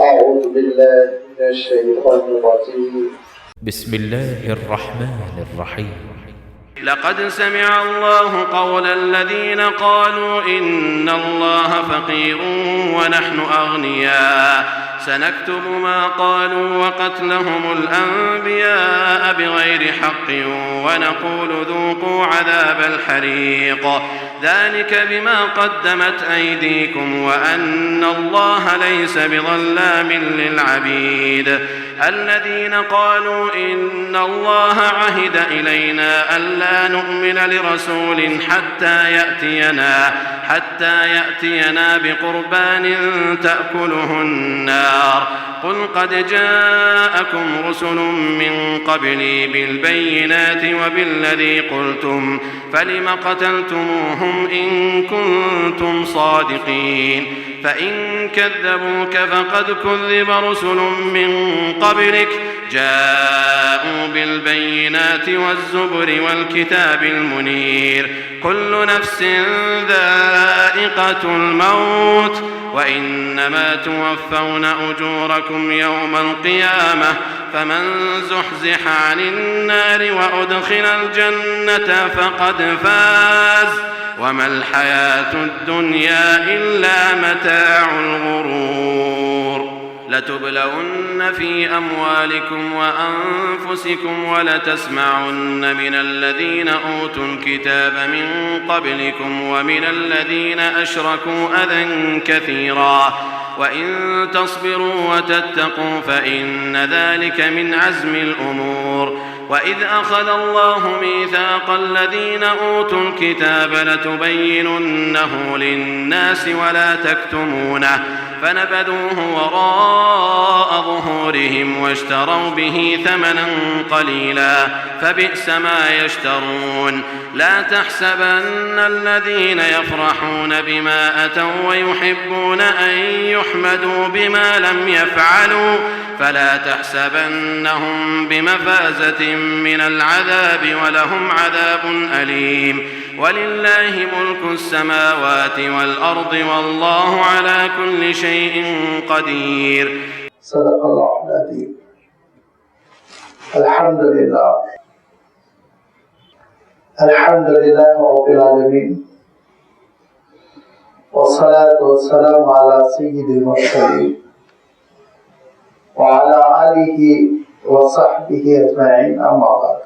أعوذ بالله من الشيطان الرجيم بسم الله الرحمن الرحيم لقد سمع الله قول الذين قالوا إن الله فقير ونحن أغنياء سنكتب ما قالوا وقتلهم الأنبياء بغير حق ونقول ذوقوا عذاب الحريق ذلك بما قدمت أيديكم وأن الله ليس بظلام للعبيد الذين قالوا إن الله عهد إلينا ألا نؤمن لرسول حتى يأتينا بقربان تأكله النار قل قد جاءكم رسل من قبلي بالبينات وبالذي قلتم فلم قتلتموهم إن كنتم صادقين فإن كذبوك فقد كذب رسل من قبلك جاءوا بالبينات والزبر والكتاب المنير كل نفس ذائقة الموت وإنما توفون أجوركم يوم القيامة فمن زحزح عن النار وأدخل الجنة فقد فاز وما الحياة الدنيا إلا متاع الغرور لتبلون في أموالكم وأنفسكم ولتسمعن من الذين أوتوا الكتاب من قبلكم ومن الذين أشركوا أذى كثيرا وإن تصبروا وتتقوا فإن ذلك من عزم الأمور وإذ أخذ الله ميثاق الذين أوتوا الكتاب لتبيننه للناس ولا تكتمونه فنبذوه وراء ظهورهم واشتروا به ثمنا قليلا فبئس ما يشترون لا تحسبن الذين يفرحون بما أتوا ويحبون أن يحمدوا بما لم يفعلوا فلا تحسبنهم بمفازة من العذاب ولهم عذاب أليم ولله ملك السماوات والأرض والله على كل شيء قدير صدق الله العظيم. الحمد لله رب العالمين والصلاة والسلام على سيد المرسلين وعلى آله وصحبه أجمعين أما بعد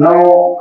9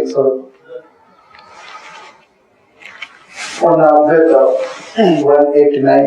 189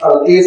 38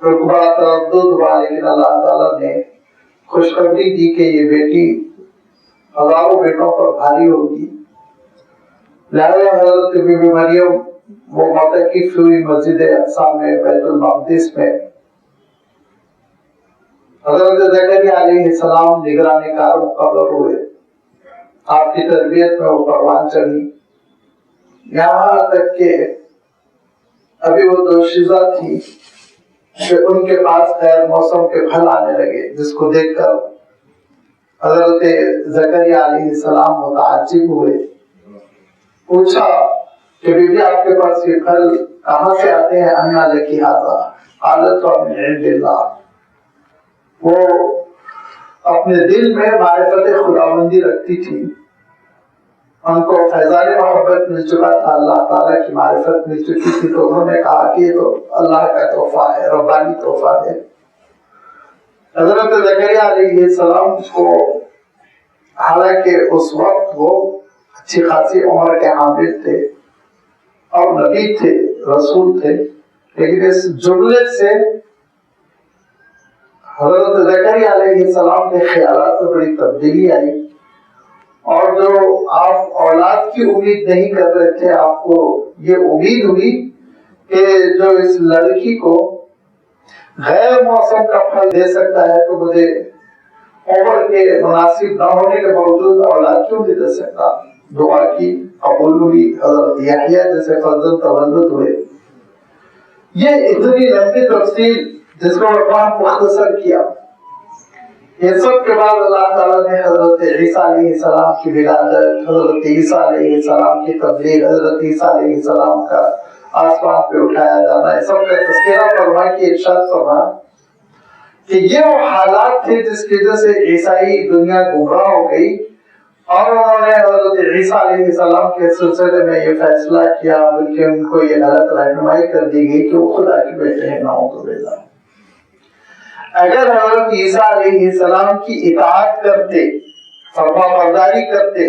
ان کو بڑا تردد ہوا، لیکن اللہ تعالیٰ نے خوشخبری دی کہ یہ بیٹی ہزاروں بیٹوں پر بھاری ہوگی۔ لہذا حضرت بی بی مریم وہ معتکف ہوئی مسجد اقصی میں، بیت المقدس میں۔ حضرت زکریا علیہ السلام نگران کار مقرر ہوئے، آپ کی تربیت میں وہ پروان چڑھی، یہاں تک کہ ابھی وہ دوشیزہ تھی کہ ان کے پاس غیر موسم کے پھل آنے لگے، جس کو دیکھ کر حضرت زکریا علیہ السلام متعجب ہوئے، پوچھا کہ بی بی آپ کے پاس یہ پھل کہاں سے آتے ہیں؟ انا لکی ھذا قالت من عند اللہ۔ وہ اپنے دل میں معرفت خداوندی رکھتی تھی، ان کو فیضان محبت مل چکا تھا، اللہ تعالیٰ کی معرفت مل چکی تھی، تو انہوں نے کہا کہ یہ تو اللہ کا تحفہ ہے، ربانی تحفہ ہے۔ حضرت زکریا علیہ السلام کو حالانکہ اس وقت وہ اچھی خاصی عمر کے حامل تھے اور نبی تھے، رسول تھے، لیکن اس جملے سے حضرت زکریا علیہ السلام کے خیالات میں بڑی تبدیلی آئی، اور جو آپ اولاد کی امید نہیں کر رہے تھے، آپ کو یہ امید ہوئی کہ جو اس لڑکی کو غیر موسم کا پھل دے سکتا ہے تو مجھے عمر کے مناسب نہ ہونے کے باوجود اولاد کیوں نہیں دے سکتا۔ دعا کی، قبول ہوئی، حضرت یحییٰ جیسے فرزند تولد ہوئے۔ یہ اتنی لمبی تفصیل جس کو میں مختصر کیا، یہ سب کے بعد اللہ تعالیٰ نے حضرت عیسیٰ علیہ السلام کی ولادت، حضرت عیسیٰ علیہ السلام کی تبلیغ، حضرت عیسیٰ علیہ السلام کا آسمان پہ اٹھایا جانا، ہے سب کا تذکرہ فرما کے ارشاد فرما کہ یہ وہ حالات تھے جس کی وجہ سے عیسائی دنیا گمراہ ہو گئی، اور انہوں نے حضرت عیسیٰ علیہ السلام کے سلسلے میں یہ فیصلہ کیا، بلکہ ان کو یہ غلط رہنمائی کر دی گئی کہ وہ خدا کے بیٹے ہیں، نعوذ باللہ۔ اگر حضرت عیسیٰ علیہ السلام کی اطاعت کرتے، فرما برداری کرتے،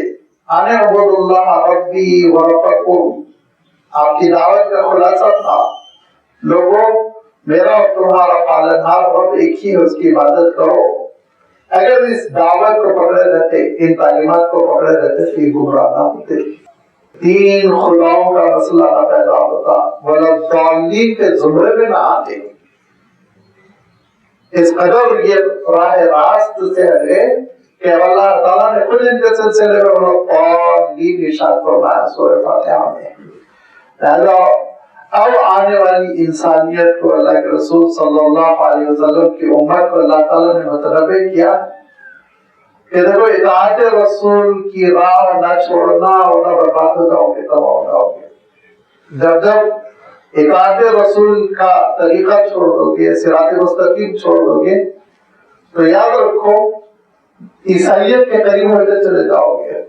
انا اعبد اللہ ربی و ربکم، آپ کی دعوت کا خلاصہ تھا لوگوں میرا اور تمہارا پالنہار رب ایک ہی ہے، اس کی عبادت کرو، اگر اس دعوت کو پکڑے رہتے، ان تعلیمات کو پکڑے رہتے تو یہ گمراہ نہ ہوتے، تین خداؤں کا مسئلہ نہ پیدا ہوتا، والضالین کے زمرے میں نہ آتے۔ اس قدر یہ راہ راست سے ہٹے کہ اللہ تعالیٰ نے خود ان کے سلسلے میں والضالین ارشاد فرمایا سورہ فاتحہ میں۔ لہذا اب آنے والی انسانیت کو اللہ کے رسول صلی اللہ علیہ وسلم کی امت کو اللہ تعالیٰ نے متنبع کیا کہ دیکھو اطاعت رسول کی راہ نہ چھوڑنا اور نہ برباد ہو جاؤ گے، تباہ ہو جاؤ گے۔ جب جب اطاعت رسول کا طریقہ چھوڑ دو گے، صراط مستقیم چھوڑ دو گے، تو یاد رکھو عیسائیت کے قریب ہوتے چلے جاؤ گے،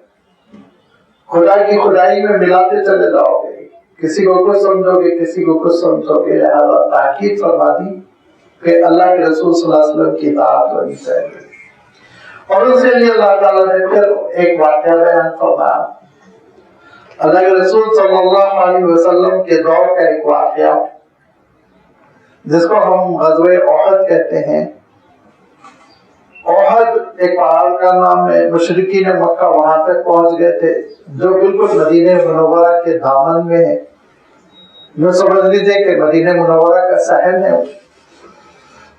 خدا کی خدائی میں ملاتے چلے جاؤ گے، کسی کو کچھ سمجھو گے، کسی کو کچھ سمجھو گے۔ لہذا تاکید فرما دی کہ اللہ کے رسول صلی اللہ علیہ وسلم کی اطاعت ہونی چاہیے، اور اس کے لیے اللہ تعالیٰ نے پھر ایک واقعہ بیان فرمایا۔ اللہ کے رسول صلی اللہ علیہ وسلم کے دور کا ایک واقعہ جس کو ہم غزوہ احد کہتے ہیں۔ احد ایک پہاڑ کا نام ہے، مشرکین مکہ وہاں تک پہنچ گئے تھے، جو بالکل مدینہ منورہ کے دامن میں ہے، جو سمجھ لیجیے کہ مدینہ منورہ کا صحن ہے۔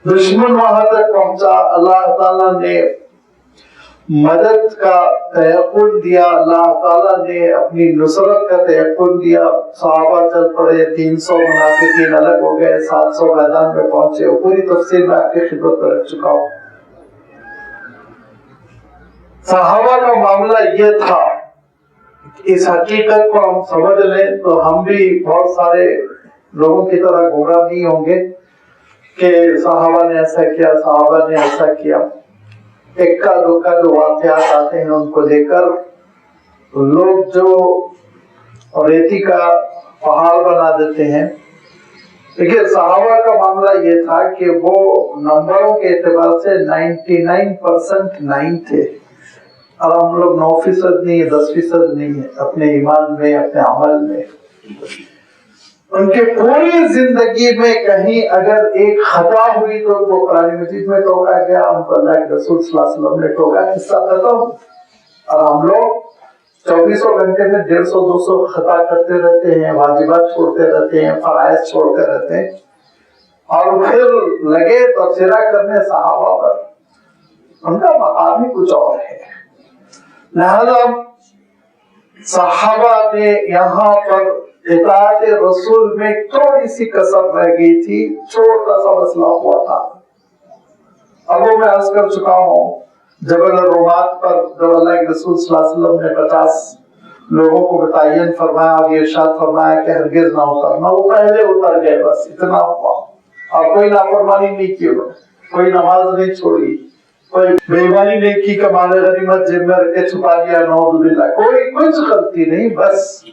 دشمن وہاں تک پہنچا، اللہ تعالیٰ نے مدد کا تیقن دیا، اللہ تعالیٰ نے اپنی نصرت کا تیقن دیا، صحابہ چل پڑے، 300 منافقین الگ ہو گئے، 700 میدان میں پہنچے، اور پوری تفصیل میں آپ کی خدمت میں رکھ چکا ہوں۔ صحابہ کا معاملہ یہ تھا، اس حقیقت کو ہم سمجھ لیں تو ہم بھی بہت سارے لوگوں کی طرح گمراہ نہیں ہوں گے کہ صحابہ نے ایسا کیا، صحابہ نے ایسا کیا۔ اکا دکا جو واقعات آتے ہیں ان کو لے کر لوگ جو ریتی کا پہاڑ بنا دیتے ہیں، لیکن صحابہ کا معاملہ یہ تھا کہ وہ نمبروں کے اعتبار سے 99% 9 تھے، اور ہم لوگ 9% نہیں ہے، 10% نہیں ہے، اپنے ایمان میں، اپنے عمل میں۔ ان کی پوری زندگی میں کہیں اگر ایک خطا ہوئی تو ان کو قرآن مجید میں ٹوکا گیا، ان کو اللہ کے رسول صلی اللہ علیہ وسلم نے ٹوکا، قصہ ختم۔ اور ہم لوگ 24 گھنٹے میں 150-200 خطا کرتے رہتے ہیں، واجبات چھوڑتے رہتے ہیں، فرائض چھوڑتے رہتے ہیں، اور پھر لگے تبصرہ کرنے صحابہ پر۔ ان کا مقام ہی کچھ اور ہے۔ لہذا صحابہ نے یہاں پر اطاعت رسول میں تھوڑی سی کسر رہ گئی تھی، چھوٹا سا مسئلہ ہوا تھا۔ اب وہ میں عرض کر چکا ہوں، جبل الرومات پر جب اللہ کے رسول صلی اللہ علیہ وسلم نے 50 لوگوں کو متعین فرمایا اور یہ ارشاد فرمایا کہ ہرگز نہ اترنا، وہ پہلے اتر گئے، بس اتنا ہوا، اور کوئی نافرمانی نہیں کی، کوئی نماز نہیں چھوڑی، کوئی بے ایمانی نہیں کی کہ مال غنیمت جیب میں رکھ کے چھپا لیا، نعوذ باللہ، کوئی کچھ غلطی نہیں، بس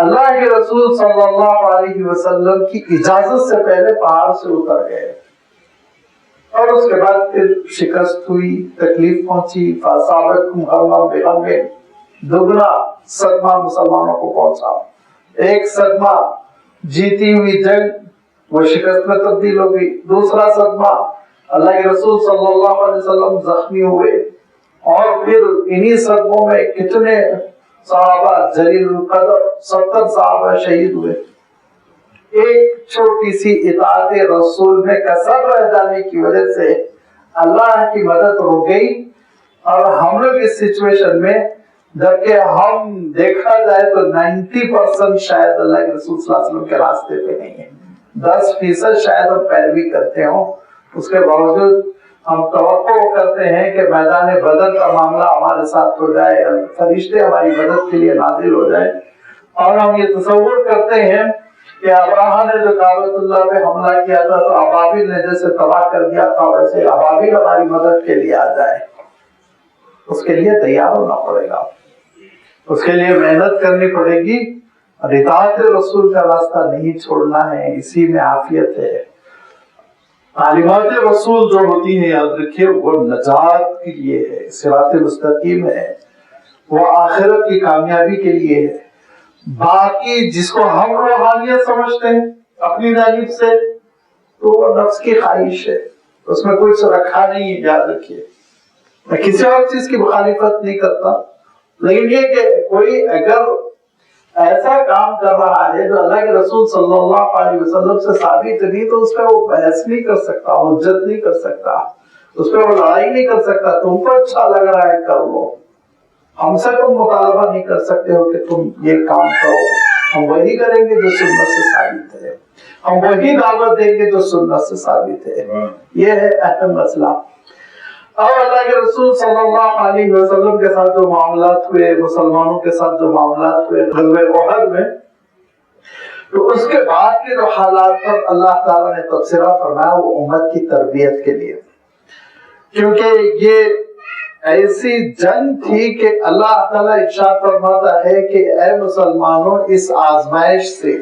اللہ کے رسول صلی اللہ علیہ وسلم کی اجازت سے پہلے پہاڑ سے اتر گئے، اور اس کے بعد پھر شکست ہوئی، تکلیف پہنچی، فَأَصَابَتْكُمْ غَمٌّ بِغَمٍّ، دگنا صدمہ مسلمانوں کو پہنچا۔ ایک صدمہ جیتی ہوئی جنگ وہ شکست میں تبدیل ہو گئی، دوسرا صدمہ اللہ کے رسول صلی اللہ علیہ وسلم زخمی ہوئے، اور پھر انہی صدموں میں کتنے صحابہ جلیل القدر 70 صحابہ شہید ہوئے۔ ایک چھوٹی سی اطاعت رسول میں کسر رہ جانے کی وجہ سے اللہ کی مدد رک گئی، اور ہم لوگ اس سچویشن میں، جبکہ ہم دیکھا جائے تو 90% شاید اللہ کے رسول صلی اللہ علیہ وسلم کے راستے پہ نہیں ہے، 10% شاید ہم پیروی کرتے ہوں، اس کے باوجود ہم توقع کرتے ہیں کہ میدان بدر کا معاملہ ہمارے ساتھ ہو جائے، فرشتے ہماری مدد کے لیے نازل ہو جائے، اور ہم یہ تصور کرتے ہیں کہ ابراہیم نے جو کعبۃ اللہ پہ حملہ کیا تھا تو ابابیل نے جیسے تباہ کر دیا تھا، ویسے ابابیل ہماری مدد کے لیے آ جائے۔ اس کے لیے تیار ہونا پڑے گا، اس کے لیے محنت کرنی پڑے گی، اور اطاعت رسول کا راستہ نہیں چھوڑنا ہے، اسی میں عافیت ہے۔ تعلیمات رسول جو ہوتی ہیں یاد رکھیے وہ نجات کے لیے ہے، صراط مستقیم ہے، وہ آخرت کی کامیابی کے لیے ہے۔ باقی جس کو ہم روحانیت سمجھتے ہیں اپنی جانب سے، تو وہ نفس کی خواہش ہے، اس میں کچھ رکھا نہیں ہے، یاد رکھیے۔ میں کسی اور چیز کی مخالفت نہیں کرتا، لیکن یہ کہ کوئی اگر ایسا کام کر رہا ہے جو اللہ کے رسول صلی اللہ علیہ وسلم سے ثابت نہیں، تو اس پہ وہ بحث نہیں کر سکتا، حجت نہیں کر سکتا، اس پہ وہ لڑائی نہیں کر سکتا۔ تم کو اچھا لگ رہا ہے کر لو، ہم سے تم مطالبہ نہیں کر سکتے ہو کہ تم یہ کام کرو، ہم وہی کریں گے جو سنت سے ثابت ہے، ہم وہی دعوت دیں گے جو سنت سے ثابت ہے۔ یہ ہے اہم مسئلہ۔ اور اللہ کے رسول صلی اللہ علیہ وسلم کے ساتھ جو معاملات ہوئے، مسلمانوں کے ساتھ جو معاملات ہوئے غزوہ احد میں، تو اس کے بعد کے جو حالات پر اللہ تعالیٰ نے تبصرہ فرمایا وہ امت کی تربیت کے لیے، کیونکہ یہ ایسی جنگ تھی کہ اللہ تعالیٰ ارشاد فرماتا ہے کہ اے مسلمانوں، اس آزمائش سے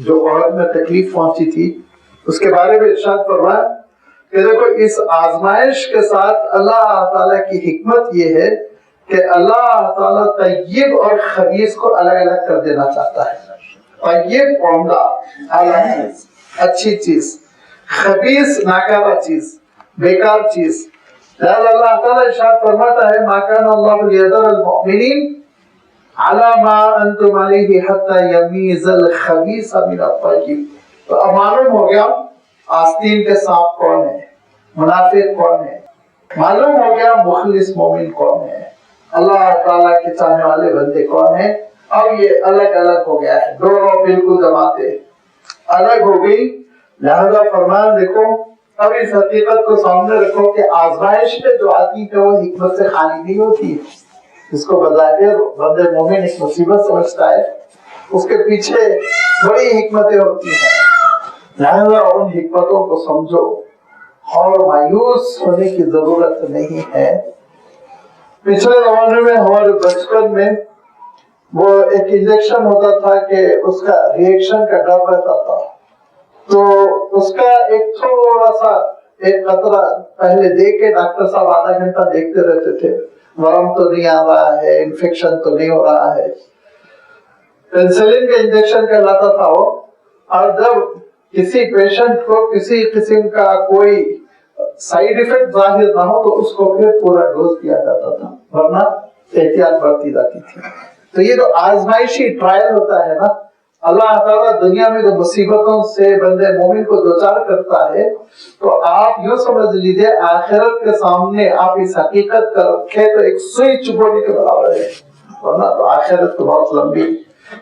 جو احد میں تکلیف پہنچی تھی اس کے بارے میں ارشاد فرمایا کہ دیکھو اس آزمائش کے ساتھ اللہ تعالیٰ کی حکمت یہ ہے کہ اللہ تعالیٰ طیب اور خبیث کو الگ الگ کر دینا چاہتا ہے۔ طیب عمدہ اچھی چیز، خبیث ناکارہ چیز، بیکار چیز۔ لہذا اللہ تعالیٰ ارشاد فرماتا ہے ما کان اللہ لیذر المؤمنین علی ما انتم علیہ حتی یمیز الخبیث من الطیب۔ تو اب معلوم ہو گیا آستین کے سانپ کون ہے، منافق کون ہے، معلوم ہو گیا مخلص مومن کون ہے، اللہ تعالیٰ کے چاہنے والے بندے کون ہیں۔ اب یہ الگ الگ ہو گیا ہے، دونوں بالکل جماعتیں الگ ہو گئی۔ لہذا فرمان دیکھو، اب اس حقیقت کو سامنے رکھو کہ آزمائش پہ جو آتی ہے وہ حکمت سے خالی نہیں ہوتی، جس کو بظاہر بندے مومن ایک مصیبت سمجھتا ہے، اس کے پیچھے بڑی حکمتیں ہوتی ہیں۔ لہذا ان حکمتوں کو سمجھو اور مایوس ہونے کی ضرورت نہیں ہے۔ پچھلے زمانے میں ہمارے بچپن میں وہ ایک انجیکشن ہوتا تھا کہ اس کا ریئیکشن کا ڈر رہتا تھا، تو اس کا ایک تھوڑا سا ایک قطرہ پہلے دے کے ڈاکٹر صاحب آدھا گھنٹہ دیکھتے رہتے تھے، ورم تو نہیں آ رہا ہے، انفیکشن تو نہیں ہو رہا ہے۔ پینسلین کا انجیکشن کہلاتا تھا وہ، اور جب کسی پیشنٹ کو کسی قسم کا کوئی سائیڈ افیکٹ ظاہر نہ ہو تو اس کو پھر پورا ڈوز دیا جاتا تھا، ورنہ احتیاط برتی جاتی تھی۔ تو یہ جو آزمائشی ٹرائل ہوتا ہے نا، اللہ تعالیٰ دنیا میں جو مصیبتوں سے بندے مومن کو دوچار کرتا ہے، تو آپ یوں سمجھ لیجیے آخرت کے سامنے آپ اس حقیقت کا رکھے تو ایک سوئی چبونے کے برابر ہے، ورنہ تو آخرت تو بہت لمبی۔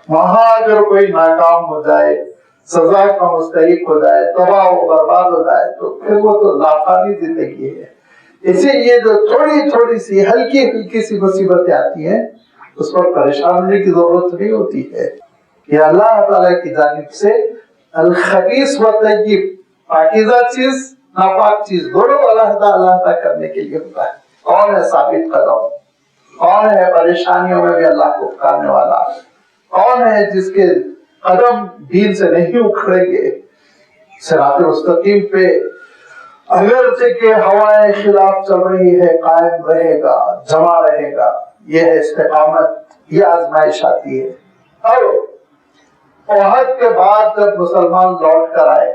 وہاں اگر کوئی ناکام ہو جائے، سزا کا مستحق ہو جائے، تباہ و برباد ہو جائے، تو پھر وہ تو لافانی زندگی ہے۔ اسی لیے جو تھوڑی تھوڑی سی ہلکی ہلکی سی مصیبتیں آتی ہیں اس پر پریشان ہونے کی ضرورت نہیں ہوتی ہے۔ یہ اللہ تعالیٰ کی جانب سے الخبیث و طیب، پاکیزہ چیز ناپاک چیز دونوں اللہ تعالیٰ کرنے کے لیے ہوتا ہے۔ کون ہے ثابت قدم؟ کون ہے پریشانیوں میں بھی اللہ کو پکارنے والا؟ کون ہے جس کے قدم دین سے نہیں اکھڑیں گے؟ صراط مستقیم پہ اگرچہ کہ ہوائیں خلاف چل رہی ہے قائم رہے گا، جمع رہے گا۔ یہ ہے استقامت، یہ آزمائش آتی ہے۔ اور احد کے بعد جب مسلمان لوٹ کر آئے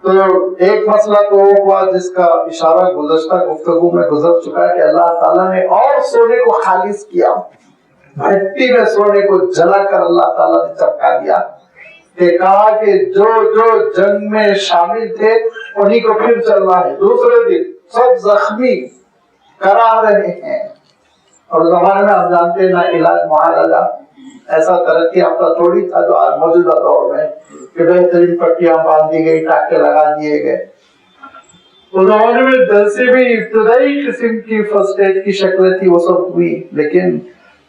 تو ایک مسئلہ تو ہوا جس کا اشارہ گزشتہ گفتگو میں گزر چکا ہے کہ اللہ تعالیٰ نے اور سونے کو خالص کیا، بھٹی میں سونے کو جلا کر اللہ تعالیٰ نے چپکا دیا، کہ کہا کہ جو جو جنگ میں شامل تھے انہی کو پھر چلنا ہے۔ دوسرے دن سب زخمی کرا رہے ہیں، اور زمانے میں ہم جانتے ہیں نہ علاج معالجہ ایسا ترقی یافتہ تھوڑی تھا جو آج موجودہ دور میں کہ بہترین پٹیاں باندھ دی گئی، ٹاکے لگا دیے گئے۔ اس زمانے میں جیسے بھی ابتدائی قسم کی فرسٹ ایڈ کی شکلیں تھی وہ سب ہوئی، لیکن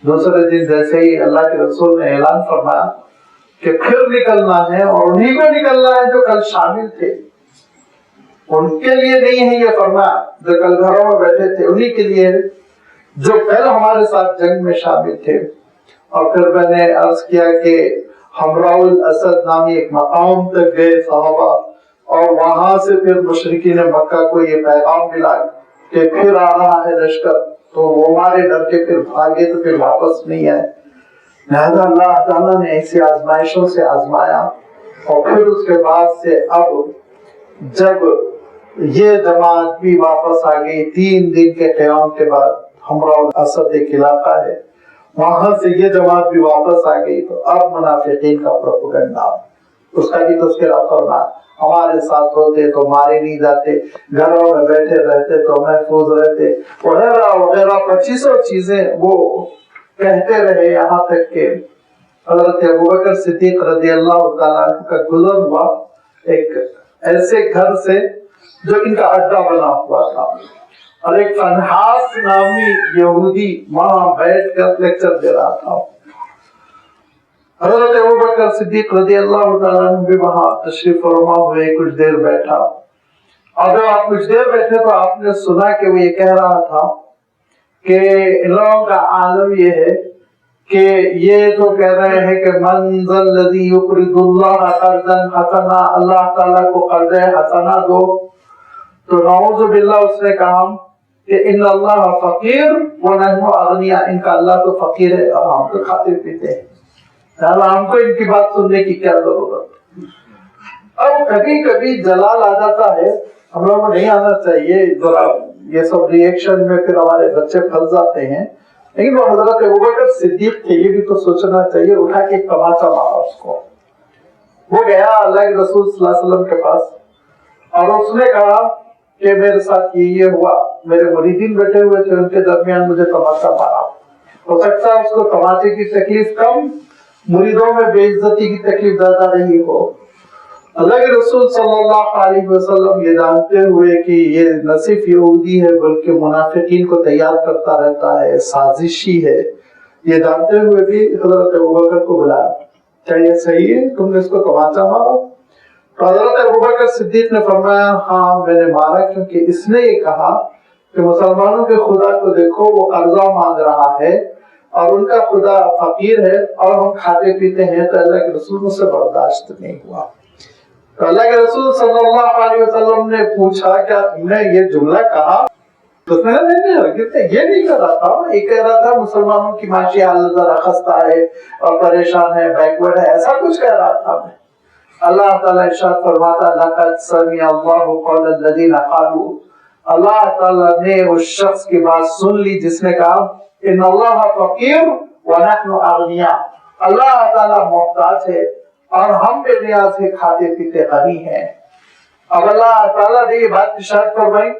دوسرے دن جیسے ہی اللہ کے رسول نے اعلان فرمایا کہ پھر نکلنا ہے، اور انہی کو نکلنا ہے جو کل شامل تھے، ان کے لیے نہیں ہے یہ فرمایا جو کل گھروں میں بیٹھے تھے، انہی کے لیے جو کل ہمارے ساتھ جنگ میں شامل تھے۔ اور پھر میں نے عرض کیا کہ حمراء الاسد نامی ایک مقام تک گئے صحابہ، اور وہاں سے پھر مشرکین مکہ کو یہ پیغام ملا کہ پھر آ رہا ہے لشکر، تو وہ ہمارے ڈر کے پھر بھاگے تو پھر واپس نہیں آئے۔ لہذا اللہ تعالیٰ نے ایسی آزمائشوں سے آزمایا، اور پھر اس کے بعد سے اب جب یہ جماعت بھی واپس آ گئی 3 دن کے قیام کے بعد، حمراء الاسد ایک علاقہ ہے وہاں سے یہ جماعت بھی واپس آ گئی، تو اب منافقین کا پروپیگنڈا اس کا بھی تذکرہ فرما، ہمارے ساتھ ہوتے تو مارے نہیں جاتے، گھروں میں بیٹھے رہتے تو محفوظ رہتے، وغیرہ وغیرہ 2500 چیزیں وہ کہتے رہے، یہاں تک کہ حضرت ابوبکر صدیق رضی اللہ تعالیٰ عنہ کا گزر ہوا ایک ایسے گھر سے جو ان کا اڈا بنا ہوا تھا، اور ایک فنحاس نامی یہودی وہاں بیٹھ کر لیکچر دے رہا تھا۔ حضرت ابوبکر صدیق رضی اللہ تعالیٰ عنہ بھی وہاں تشریف فرما ہوئے، کچھ دیر بیٹھا، اور جب آپ کچھ دیر بیٹھے تو آپ نے سنا کہ وہ یہ کہہ رہا تھا کہ ان لوگوں کا عالم یہ ہے کہ یہ تو کہہ رہے ہیں کہ من ذا الذی یقرض اللہ قرضا حسنا، اللہ تعالیٰ کو قرض حسنا دو، تو نعوذ باللہ اس نے کہا کہ ان اللہ فقیر ونحن اغنیاء، ان کا اللہ تو فقیر ہے اور ہم تو کھاتے پیتے ہیں، ہم کو ان کی بات سننے کی کیا ضرورت۔ اب کبھی کبھی جلال آ جاتا ہے، ہم لوگوں کو نہیں آنا چاہیے، ذرا یہ سب ری ایکشن میں پھر ہمارے بچے پھنس جاتے ہیں، لیکن وہ حضرت ابوبکر صدیق تھے، یہ بھی تو سوچنا چاہیے، اٹھا کے ایک تماچا مارا اس کو۔ وہ گیا اللہ کے رسول صلی اللہ علیہ وسلم کے پاس، اور اس نے کہا کہ میرے ساتھ یہ ہوا، میرے مریدین بیٹھے ہوئے تھے، ان کے درمیان مجھے تماچا مارا، ہو سکتا ہے اس کو تماچے کی تکلیف کم، مریدوں میں بے عزتی کی تکلیف زیادہ رہی ہو۔ اللہ کے رسول صلی اللہ علیہ وسلم یہ جانتے ہوئے کہ یہ نہ صرف یہودی ہے بلکہ منافقین کو تیار کرتا رہتا ہے، سازشی ہے، یہ جانتے ہوئے بھی حضرت ابوبکر کو بلایا، کیا یہ صحیح ہے تم نے اس کو تماچا مارا؟ تو حضرت ابوبکر صدیق نے فرمایا ہاں میں نے مارا، کیونکہ اس نے یہ کہا کہ مسلمانوں کے خدا کو دیکھو، وہ قرضہ مانگ رہا ہے اور ان کا خدا فقیر ہے اور ہم کھاتے پیتے ہیں، تو اللہ کے رسول سے برداشت نہیں ہوا۔ تو اللہ کے رسول صلی اللہ علیہ وسلم نے پوچھا کیا تم نے یہ جملہ کہا؟ تو اس نے یہ نہیں کر رہا تھا، یہ کہہ رہا تھا مسلمانوں کی معاشی حالت ذرا خستہ ہے اور پریشان ہے، بیکورڈ ہے، ایسا کچھ کہہ رہا تھا میں۔ اللہ تعالیٰ ارشاد فرماتا لقد سمع اللہ قول الذین قالوا، اللہ تعالیٰ نے اس شخص کی بات سن لی جس نے کہا ان اللہ فقیر ونحن اغنیاء، اللہ تعالیٰ محتاج ہے اور ہم بے نیاز ہے، کھاتے پیتے غنی ہیں۔ اب اللہ تعالیٰ نے یہ بات ارشاد فرمائی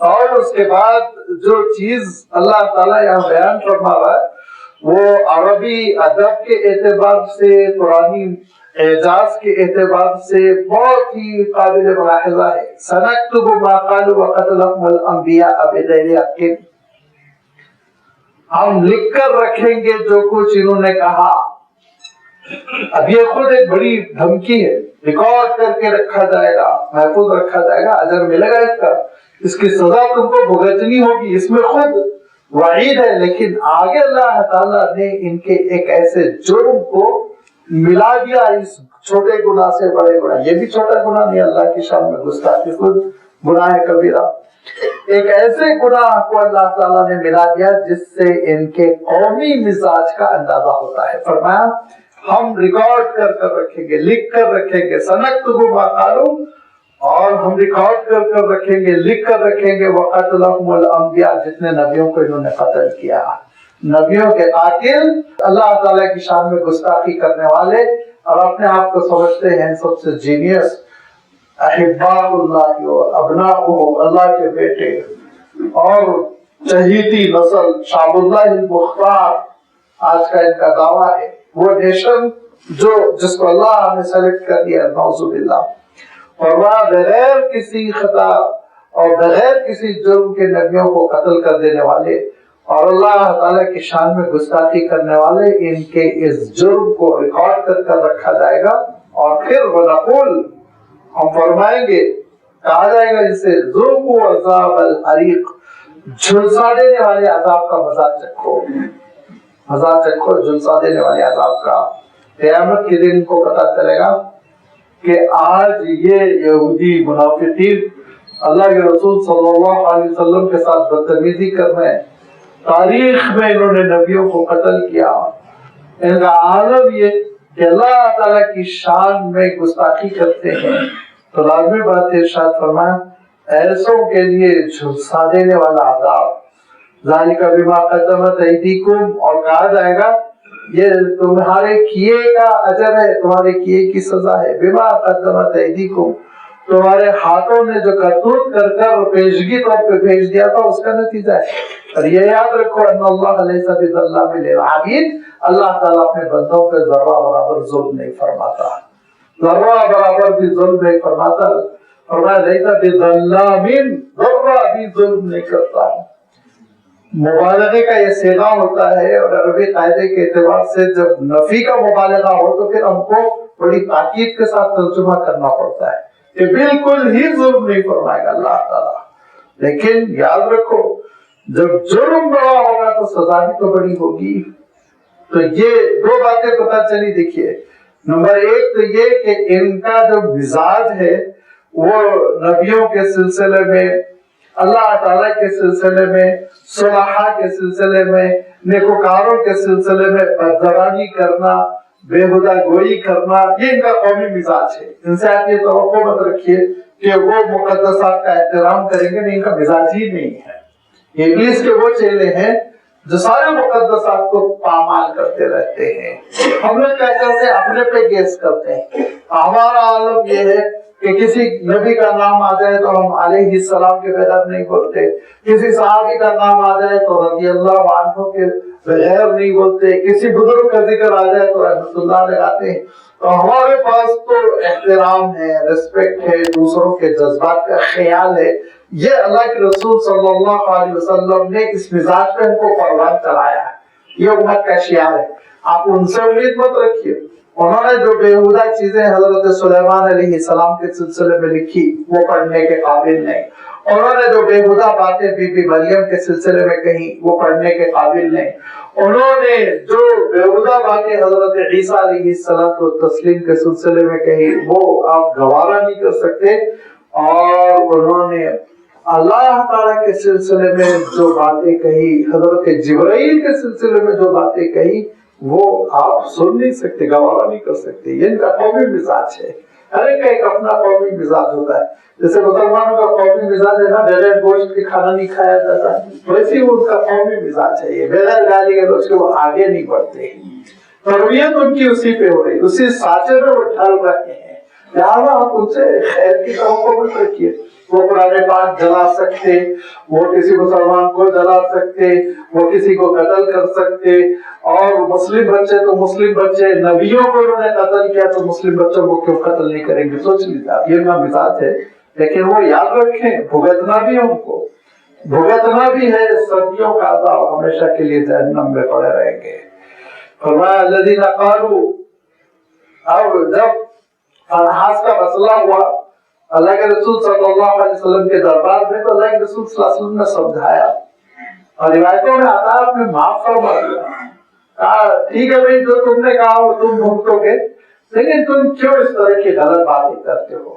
اور اس کے بعد جو چیز اللہ تعالیٰ یہاں بیان فرما رہا ہے وہ عربی ادب کے اعتبار سے، قرآنی اعجاز کے اعتبار سے بہت ہی قابل ملاحظہ ہے۔ سنکتب ما قالوا وقتلهم الانبیاء بغیر حق، ہم لکھ کر رکھیں گے جو کچھ انہوں نے کہا۔ اب یہ خود ایک بڑی دھمکی ہے، ریکارڈ کر کے رکھا جائے گا، محفوظ رکھا جائے گا، اجر ملے گا اس کا، اس کی سزا تم کو بھگتنی ہوگی، اس میں خود وعید ہے۔ لیکن آگے اللہ تعالیٰ نے ان کے ایک ایسے جرم کو ملا دیا اس چھوٹے گناہ سے بڑے گناہ، یہ بھی چھوٹا گناہ نہیں، اللہ کی شان میں گستاخی خود گناہ کبیرہ، ایک ایسے گناہ کو اللہ تعالیٰ نے ملا دیا جس سے ان کے قومی مزاج کا اندازہ ہوتا ہے۔ فرمایا ہم ریکارڈ کر کر رکھیں گے، لکھ کر رکھیں گے، سنکتب ما قالوا، اور ہم ریکارڈ کر کر رکھیں گے، لکھ کر رکھیں گے، وقتلهم الانبیاء، جتنے نبیوں کو انہوں نے قتل کیا، نبیوں کے قاتل، اللہ تعالیٰ کی شان میں گستاخی کرنے والے اور اپنے آپ کو سمجھتے ہیں سب سے جینیس، احباء اللہ و ابناؤہ، اللہ کے بیٹے اور چہیتی نسل، شعب اللہ المختار آج کا ان کا دعویٰ ہے، وہ نیشن جس کو اللہ نے سلیکٹ کر دیا، نعوذ باللہ، اور وہ بغیر کسی خطا اور بغیر کسی جرم کے نبیوں کو قتل کر دینے والے اور اللہ تعالیٰ کی شان میں گستاخی کرنے والے، ان کے اس جرم کو ریکارڈ کر کر رکھا جائے گا، اور پھر وَنَقُولُ، ہم فرمائیں گے، کہا جائے گا ان سے ذُوقُوا عَذَابَ الْحَرِيقِ، جھلسا دینے والے عذاب کا مزہ چکھو، مزہ چکھو جھلسا دینے والے عذاب کا۔ قیامت کے دن کو پتا چلے گا کہ آج یہ یہودی منافقین اللہ کے رسول صلی اللہ علیہ وسلم کے ساتھ بدتمیزی کرنے، تاریخ میں انہوں نے نبیوں کو قتل کیا، ان کا عالم یہ کہ اللہ تعالیٰ کی شان میں گستاخی کرتے ہیں، تو لازمی بات ہے، ارشاد فرمایا ایسوں کے لیے جھلسا دینے والا عذاب، ذالک بما قدمت ایدیکم، اور کہا جائے گا یہ تمہارے کیے کا اجر ہے، تمہارے کیے کی سزا ہے، بما قدمت ایدیکم، تمہارے ہاتھوں نے جو کرتوت کر کر پیشگی طور پہ بھیج دیا تھا اس کا نتیجہ ہے۔ اور یہ یاد رکھو ان اللہ لیس بظلام للعبید، اللہ تعالیٰ اپنے بندوں پہ ذرہ برابر ظلم نہیں فرماتا، ذرہ برابر بھی ظلم نہیں فرماتا، فرمایا لیس بظلام، ذرہ بھی ظلم نہیں کرتا۔ مبالغے کا یہ صیغہ ہوتا ہے، اور عربی قاعدے کے اعتبار سے جب نفی کا مبالغہ ہو تو پھر ہم کو بڑی تاکید کے ساتھ ترجمہ کرنا پڑتا ہے کہ بالکل ہی ظلم نہیں فرمائے گا اللہ تعالیٰ۔ لیکن یاد رکھو جب جرم بڑا ہوگا تو سزا بھی تو بڑی ہوگی۔ تو یہ دو باتیں پتہ چلی، دیکھیے، نمبر ایک تو یہ کہ ان کا جو مزاج ہے وہ نبیوں کے سلسلے میں، اللہ تعالیٰ کے سلسلے میں، صلحاء کے سلسلے میں، نیکوکاروں کے سلسلے میں بدزبانی کرنا، بےہودہ گوئی کرنا، یہ ان کا قومی مزاج ہے۔ ان سے آپ یہ توقع مت رکھیے کہ وہ مقدسات کا احترام کریں گے، نہیں، ان کا مزاج ہی نہیں ہے۔ یہ ابلیس کے وہ چیلے ہیں جو سارے مقدسات کو پامال کرتے رہتے ہیں۔ ہم لوگ کیا کرتے ہیں، اپنے پہ گیس کرتے ہیں۔ ہمارا عالم یہ ہے کہ کسی نبی کا نام آ جائے تو ہم علیہ السلام کے بغیر نہیں بولتے، کسی صحابی کا نام آ جائے تو رضی اللہ عنہ کے بغیر نہیں بولتے، کسی بزرگ کا ذکر آ جائے تو رحمت اللہ لگاتے ہیں۔ تو ہمارے پاس تو احترام ہے، ریسپیکٹ ہے، دوسروں کے جذبات کا خیال ہے۔ یہ اللہ کے رسول صلی اللہ علیہ وسلم نے اس مزاج پہ ان کو پروان چڑھایا ہے، یہ امت کا شعار ہے۔ آپ ان سے امید مت رکھیے، انہوں نے جو بےہودہ چیزیں حضرت سلیمان علیہ السلام کے سلسلے میں لکھی وہ پڑھنے کے قابل نہیں، انہوں نے جو بےہودہ باتیں بی بی مریم کے سلسلے میں کہیں وہ پڑھنے کے قابل نہیں، انہوں نے جو بےہودہ باتیں حضرت عیسیٰ علیہ السلام کو تسلیم کے سلسلے میں کہیں وہ آپ گوارا نہیں کر سکتے، اور انہوں نے اللہ تعالیٰ کے سلسلے میں جو باتیں کہی، حضرت جبرائیل کے سلسلے میں جو باتیں کہی وہ آپ سن نہیں سکتے، گوارا نہیں کر سکتے. یہ ان کا قومی مزاج ہے. ہر ایک کا ایک اپنا قومی مزاج ہوتا ہے. جیسے مسلمانوں کا قومی مزاج ہے نا بغیر گوشت کے کھانا نہیں کھایا جاتا، ویسے ہی ان کا قومی مزاج ہے یہ بغیر گالی گلوچ کے وہ آگے نہیں بڑھتے. تربیت ان کی اسی پہ ہو رہی، اسی سانچے میں وہ ڈھل رہے ہیں. لہٰذا ہم ان سے خیر کی توقع مت رکھیے. وہ قرآن پاک جلا سکتے، وہ کسی مسلمان کو جلا سکتے، وہ کسی کو قتل کر سکتے. اور مسلم بچے تو مسلم بچے، نبیوں کو انہوں نے قتل کیا تو مسلم بچوں کو کیوں قتل نہیں کریں گے؟ سوچ لیجیے آپ، یہ ان کا مزاج ہے. لیکن وہ یاد رکھیں بھگتنا بھی ان کو، بھگتنا بھی ہے صدیوں کا عذاب، ہمیشہ کے لیے جہنم میں پڑے رہیں گے. فرمایا الذین قالوا، اور جب فنحاس کا مسئلہ ہوا اللہ کے رسول صلی اللہ علیہ وسلم کے دربار میں، تو اللہ کے رسول صلی اللہ علیہ وسلم نے سمجھایا اور روایتوں میں آتا ہے آپ نے معاف فرما دیا. کہا ٹھیک ہے بھائی جو تم نے کہا وہ تم بھگتو گے، لیکن تم کیوں اس طرح کی غلط باتیں کرتے ہو؟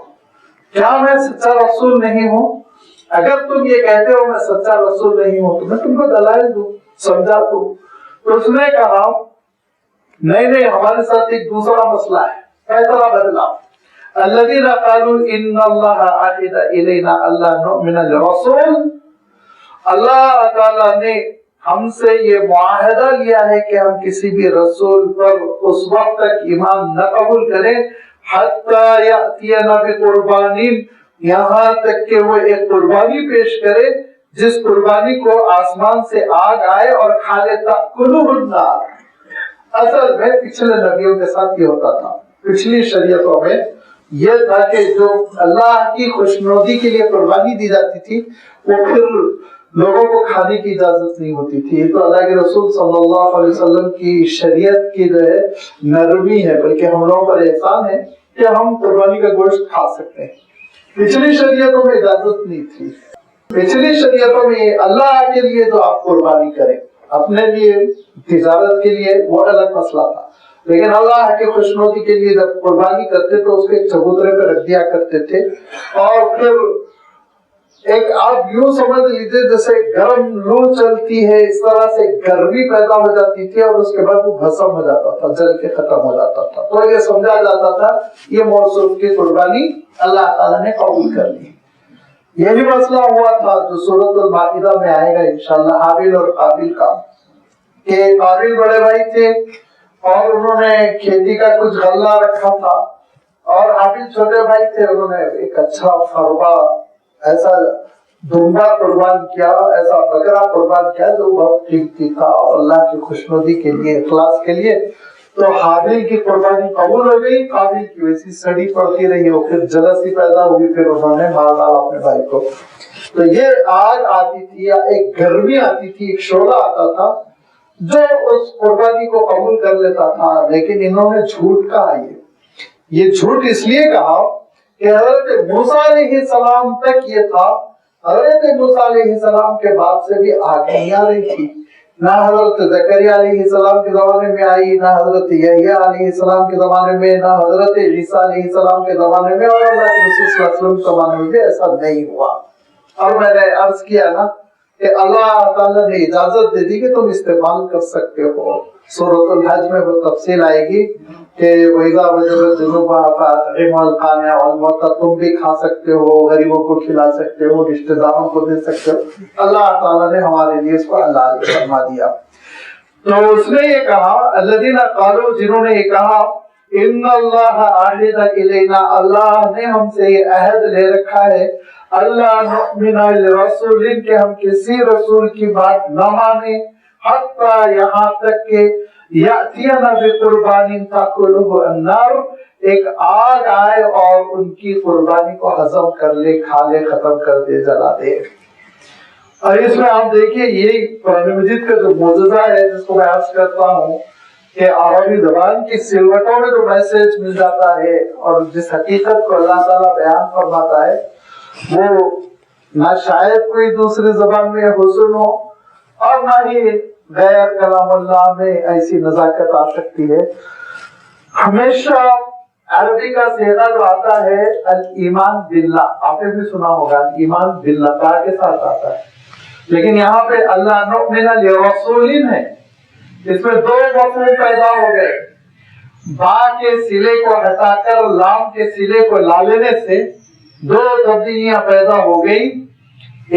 کیا میں سچا رسول نہیں ہوں؟ اگر تم یہ کہتے ہو میں سچا رسول نہیں ہوں تو میں تم کو دلائل دوں، سمجھا دوں. تو اس نے کہا نہیں ہمارے ساتھ ایک دوسرا مسئلہ ہے. فیصلہ بدلا. الذین قالوا ان اللہ عہد الینا الا نؤمن لرسول، اللہ تعالیٰ نے ہم سے یہ معاہدہ لیا ہے کہ ہم کسی بھی رسول پر اس وقت تک ایمان نہ قبول کریں حتی یأتینا بقربانی، یہاں تک کہ وہ ایک قربانی پیش کرے جس قربانی کو آسمان سے آگ آئے اور کھا لے تأکلہ النار. اصل میں پچھلے نبیوں کے ساتھ یہ ہوتا تھا، پچھلی شریعتوں میں یہ تھا کہ جو اللہ کی خوشنودی کے لیے قربانی دی جاتی تھی وہ پھر لوگوں کو کھانے کی اجازت نہیں ہوتی تھی. یہ تو اللہ کے رسول صلی اللہ علیہ وسلم کی شریعت کی جو ہے نرمی ہے، بلکہ ہم لوگوں پر احسان ہے کہ ہم قربانی کا گوشت کھا سکتے ہیں. پچھلی شریعتوں میں اجازت نہیں تھی. پچھلی شریعتوں میں اللہ کے لیے جو آپ قربانی کریں، اپنے لیے تجارت کے لیے وہ الگ مسئلہ تھا، لیکن اللہ کی خوشنودی کے لیے جب قربانی کرتے تو اس کے چبوترے پہ رکھ دیا کرتے تھے. اور پھر ایک آپ یوں سمجھ لیجیے جیسے گرم لو چلتی ہے اس طرح سے گرمی پیدا ہو جاتی تھی اور اس کے بعد وہ بھسم ہو جاتا تھا، جل کے ختم ہو جاتا تھا. تو یہ سمجھا جاتا تھا یہ موصوف کی قربانی اللہ تعالیٰ نے قبول کر لی. یہی مسئلہ ہوا تھا جو سورۃ المائدہ میں آئے گا انشاءاللہ، حابیل اور قابیل کا. کہ قابیل بڑے بھائی تھے اور انہوں نے کھیتی کا کچھ غلہ رکھا تھا، اور حابیل چھوٹے بھائی تھے، انہوں نے ایک اچھا فربا ایسا دمبا قربان کیا، ایسا بکرا قربان کیا جو بہت قیمتی تھا اور اللہ کی خوشنودی کے لیے، اخلاص کے لیے. تو حابیل کی قربانی قبول ہو گئی، قابیل کی ویسی سڑی پڑتی رہی اور پھر جلسی پیدا ہوئی، پھر انہوں نے مار ڈالا اپنے بھائی کو. تو یہ آگ آتی تھی یا ایک گرمی آتی تھی، ایک شعلہ آتا تھا جو اس قربانی کو قبول کر لیتا تھا. لیکن انہوں نے جھوٹ کہا. یہ جھوٹ اس لیے کہا کہ حضرت موسیٰ علیہ السلام تک یہ تھا، حضرت موسیٰ علیہ السلام کے بعد سے بھی آگ نہیں آ رہی تھی. نہ حضرت زکریا علیہ السلام کے زمانے میں آئی، نہ حضرت یحییٰ علیہ السلام کے زمانے میں، نہ حضرت عیسیٰ علیہ السلام کے زمانے میں، اور اللہ کے رسول صلی اللہ علیہ وسلم کے زمانے میں بھی ایسا نہیں ہوا. اور میں نے عرض کیا نا کہ اللہ تعالیٰ نے اجازت دے دی کہ تم استعمال کر سکتے ہو. سورۃ الحج میں وہ تفصیل آئے گی کہ وَإِذَا وَجَبَتْ جُنُوبُهَا فَأَطْعِمُوا الْقَانِعَ وَالْمُعْتَرَّ، تم بھی کھا سکتے ہو، غریبوں کو کھلا سکتے ہو، رشتہ داروں کو دے سکتے ہو. اللہ تعالیٰ نے ہمارے لیے اس کو حلال فرما دیا. تو اس نے یہ کہا الذین قالوا، جنہوں نے یہ کہا ان اللہ عہد الینا، اللہ نے ہم سے یہ عہد لے رکھا ہے، اللہ نؤمن لرسول، کہ ہم کسی رسول کی بات نہ مانیں حتی یہاں تک کہ یأتینا بقربان تأکلہ النار، ایک آگ آئے اور ان کی قربانی کو ہضم کر لے، کھا لے، ختم کر دے، جلا دے. اور اس میں آپ دیکھیں یہ قرآن مجید کا جو معجزہ ہے جس کو میں عرض کرتا ہوں کہ عربی زبان کی سلوٹوں میں جو میسج مل جاتا ہے اور جس حقیقت کو اللہ تعالیٰ بیان فرماتا ہے وہ نہ شاید کوئی دوسری زبان میں حسن ہو اور نہ ہی غیر کلام اللہ میں ایسی نزاکت آ سکتی ہے. ہمیشہ عربی کا صیغہ جو آتا ہے الایمان باللہ، آپ نے بھی سنا ہوگا ایمان باللہ کا کے ساتھ آتا ہے، لیکن یہاں پہ اللہ نؤمن لرسول ہے. اس میں دو مفہوم پیدا ہو گئے. با کے سلے کو ہٹا کر لام کے سلے کو لا لینے سے دو تبدیلیاں پیدا ہو گئی.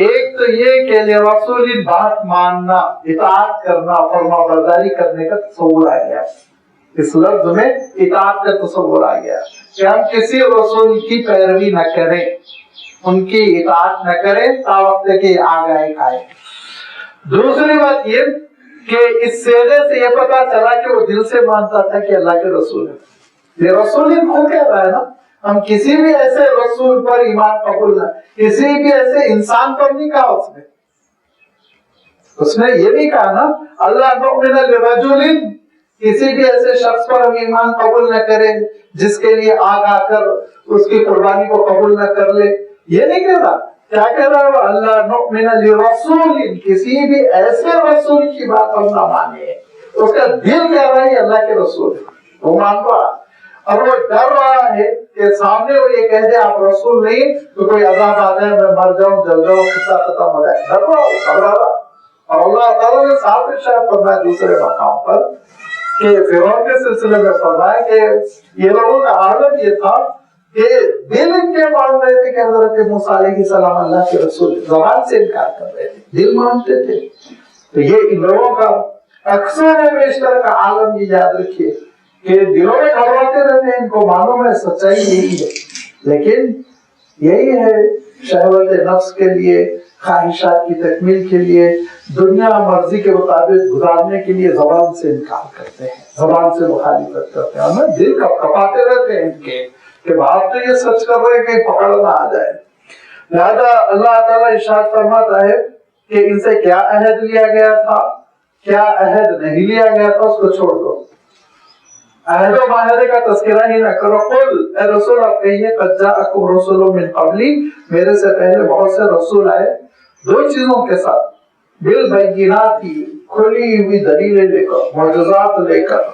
ایک تو یہ کہ رسول بات ماننا، اطاعت کرنا، فرما برداری کرنے کا تصور آ گیا. اس لفظ میں اطاعت کا تصور آ گیا کہ ہم کسی رسول کی پیروی نہ کریں، ان کی اطاعت نہ کریں تا وقت کہ آگاہ کھائے. دوسری بات یہ کہ اس سیرے سے یہ پتا چلا کہ وہ دل سے مانتا تھا کہ اللہ کے رسول ہے. یہ رسول خود کہہ رہا ہے نا، ہم کسی بھی ایسے رسول پر ایمان قبول نہ، کسی بھی ایسے انسان پر نہیں کہا. اس نے یہ نہیں کہا نا اللہ نؤمن لرجل، کسی بھی ایسے شخص پر ہم ایمان قبول نہ کریں جس کے لیے آگ آ کر اس کی قربانی کو قبول نہ کر لے. یہ نہیں کہہ رہا. کیا کہہ رہا ہے؟ اللہ نؤمن لرسول، کسی بھی ایسے رسول کی بات ہم نہ مانے. اس کا دل کہہ رہا ہے اللہ کے رسول، وہ مان رہا اور وہ ڈر رہا ہے کہ سامنے وہ یہ کہہ دے آپ رسول نہیں تو کوئی عذاب آ جائے، میں مر جاؤں، جل جاؤں، قصہ ختم ہو جائے. ڈر رہا، گھبرا رہا. اور اللہ تعالیٰ نے صاف ارشاد فرمایا دوسرے مقام پر کہ فرعون کے سلسلے میں فرمایا کہ یہ لوگوں کا عالم یہ تھا کہ دل ان کے مان رہے تھے کہ حضرت موسیٰ علیہ السلام اللہ کے رسول، زبان سے انکار کر رہے تھے، دل مانتے تھے. تو یہ ان لوگوں کا اکثر و بیشتر کا عالم یہ یاد رکھیے کہ دلوں میں گھبراتے رہتے ہیں، ان کو معلوم ہے سچائی یہی ہے، لیکن یہی ہے شہوت نفس کے لیے، خواہشات کی تکمیل کے لیے، دنیا مرضی کے مطابق گزارنے کے لیے زبان سے انکار کرتے ہیں، زبان سے مخالفت کرتے ہیں، اور دل کپاتے رہتے ہیں ان کے کہ بات تو یہ سچ کر رہے ہیں کہ پکڑ نہ آ جائے. لہذا اللہ تعالیٰ ارشاد فرماتا ہے کہ ان سے کیا عہد لیا گیا تھا، کیا عہد نہیں لیا گیا تھا، اس کو چھوڑ دو. عہد و معاہدے کا تذکرہ ہی نہ کرو. قل، اے رسول آپ کہیے قد جاءکم رسول من قبلی، میرے سے پہلے بہت سے رسول آئے دو چیزوں کے ساتھ، بالبینات، کھلی ہوئی دلیلیں لے کر، معجزات لے کر،